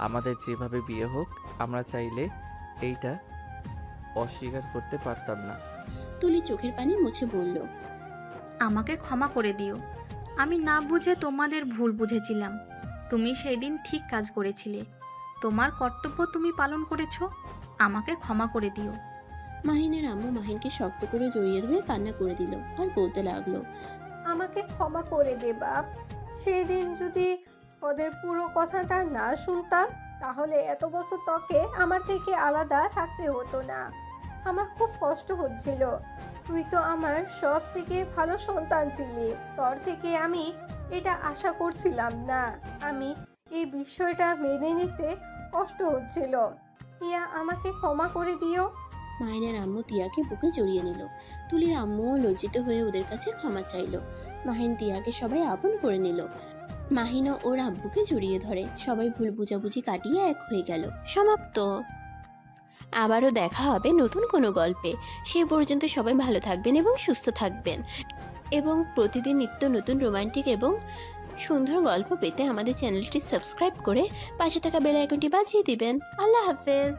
আমাদের যেভাবে বিয়ে হোক, আমরা চাইলে এইটা অস্বীকার করতে পারতাম না। তুলি চোখের পানি মুছে বলল, আমাকে ক্ষমা করে দিও, আমি না বুঝে তোমাদের ভুল বুঝেছিলাম। তুমি সেই দিন ঠিক কাজ করেছিলে। তোমার কর্তব্য তুমি পালন করেছো। আমাকে ক্ষমা করে দিও। মাহিনের আম্মু মাহিনকে শক্ত করে জড়িয়ে ধরে কান্না করে দিল আর বলতে লাগলো, আমাকে ক্ষমা করে দে বাপ। সেই দিন যদি ওদের পুরো কথাটা না শুনতাম তাহলে এত বছর তোকে আমার থেকে আলাদা থাকতে হতো না। আমার খুব কষ্ট হচ্ছিল। তুই তো আমার সব থেকে ভালো সন্তান ছিলি। তোর থেকে আমি এটা আশা করছিলাম না। আমি এই বিষয়টা মেনে নিতে কষ্ট হচ্ছিল। টিয়া, আমাকে ক্ষমা করে দিও। মাহিনের আম্মু তিয়াকে বুকে জড়িয়ে নিল। তুলির আম্মুও লজ্জিত হয়ে ওদের কাছে ক্ষমা চাইল। মাহিন তিয়াকে সবাই আপন করে নিল। মাহিনও ওর আব্বুকে জড়িয়ে ধরে। সবাই ভুল বুঝাবুঝি কাটিয়ে এক হয়ে গেল। সমাপ্ত। আবারও দেখা হবে নতুন কোনো গল্পে। সে পর্যন্ত সবাই ভালো থাকবেন এবং সুস্থ থাকবেন, এবং প্রতিদিন নিত্য নতুন রোমান্টিক এবং সুন্দর গল্প পেতে আমাদের চ্যানেলটি সাবস্ক্রাইব করে পাশে থাকা বেল আইকনটি বাজিয়ে দিবেন। আল্লাহ হাফেজ।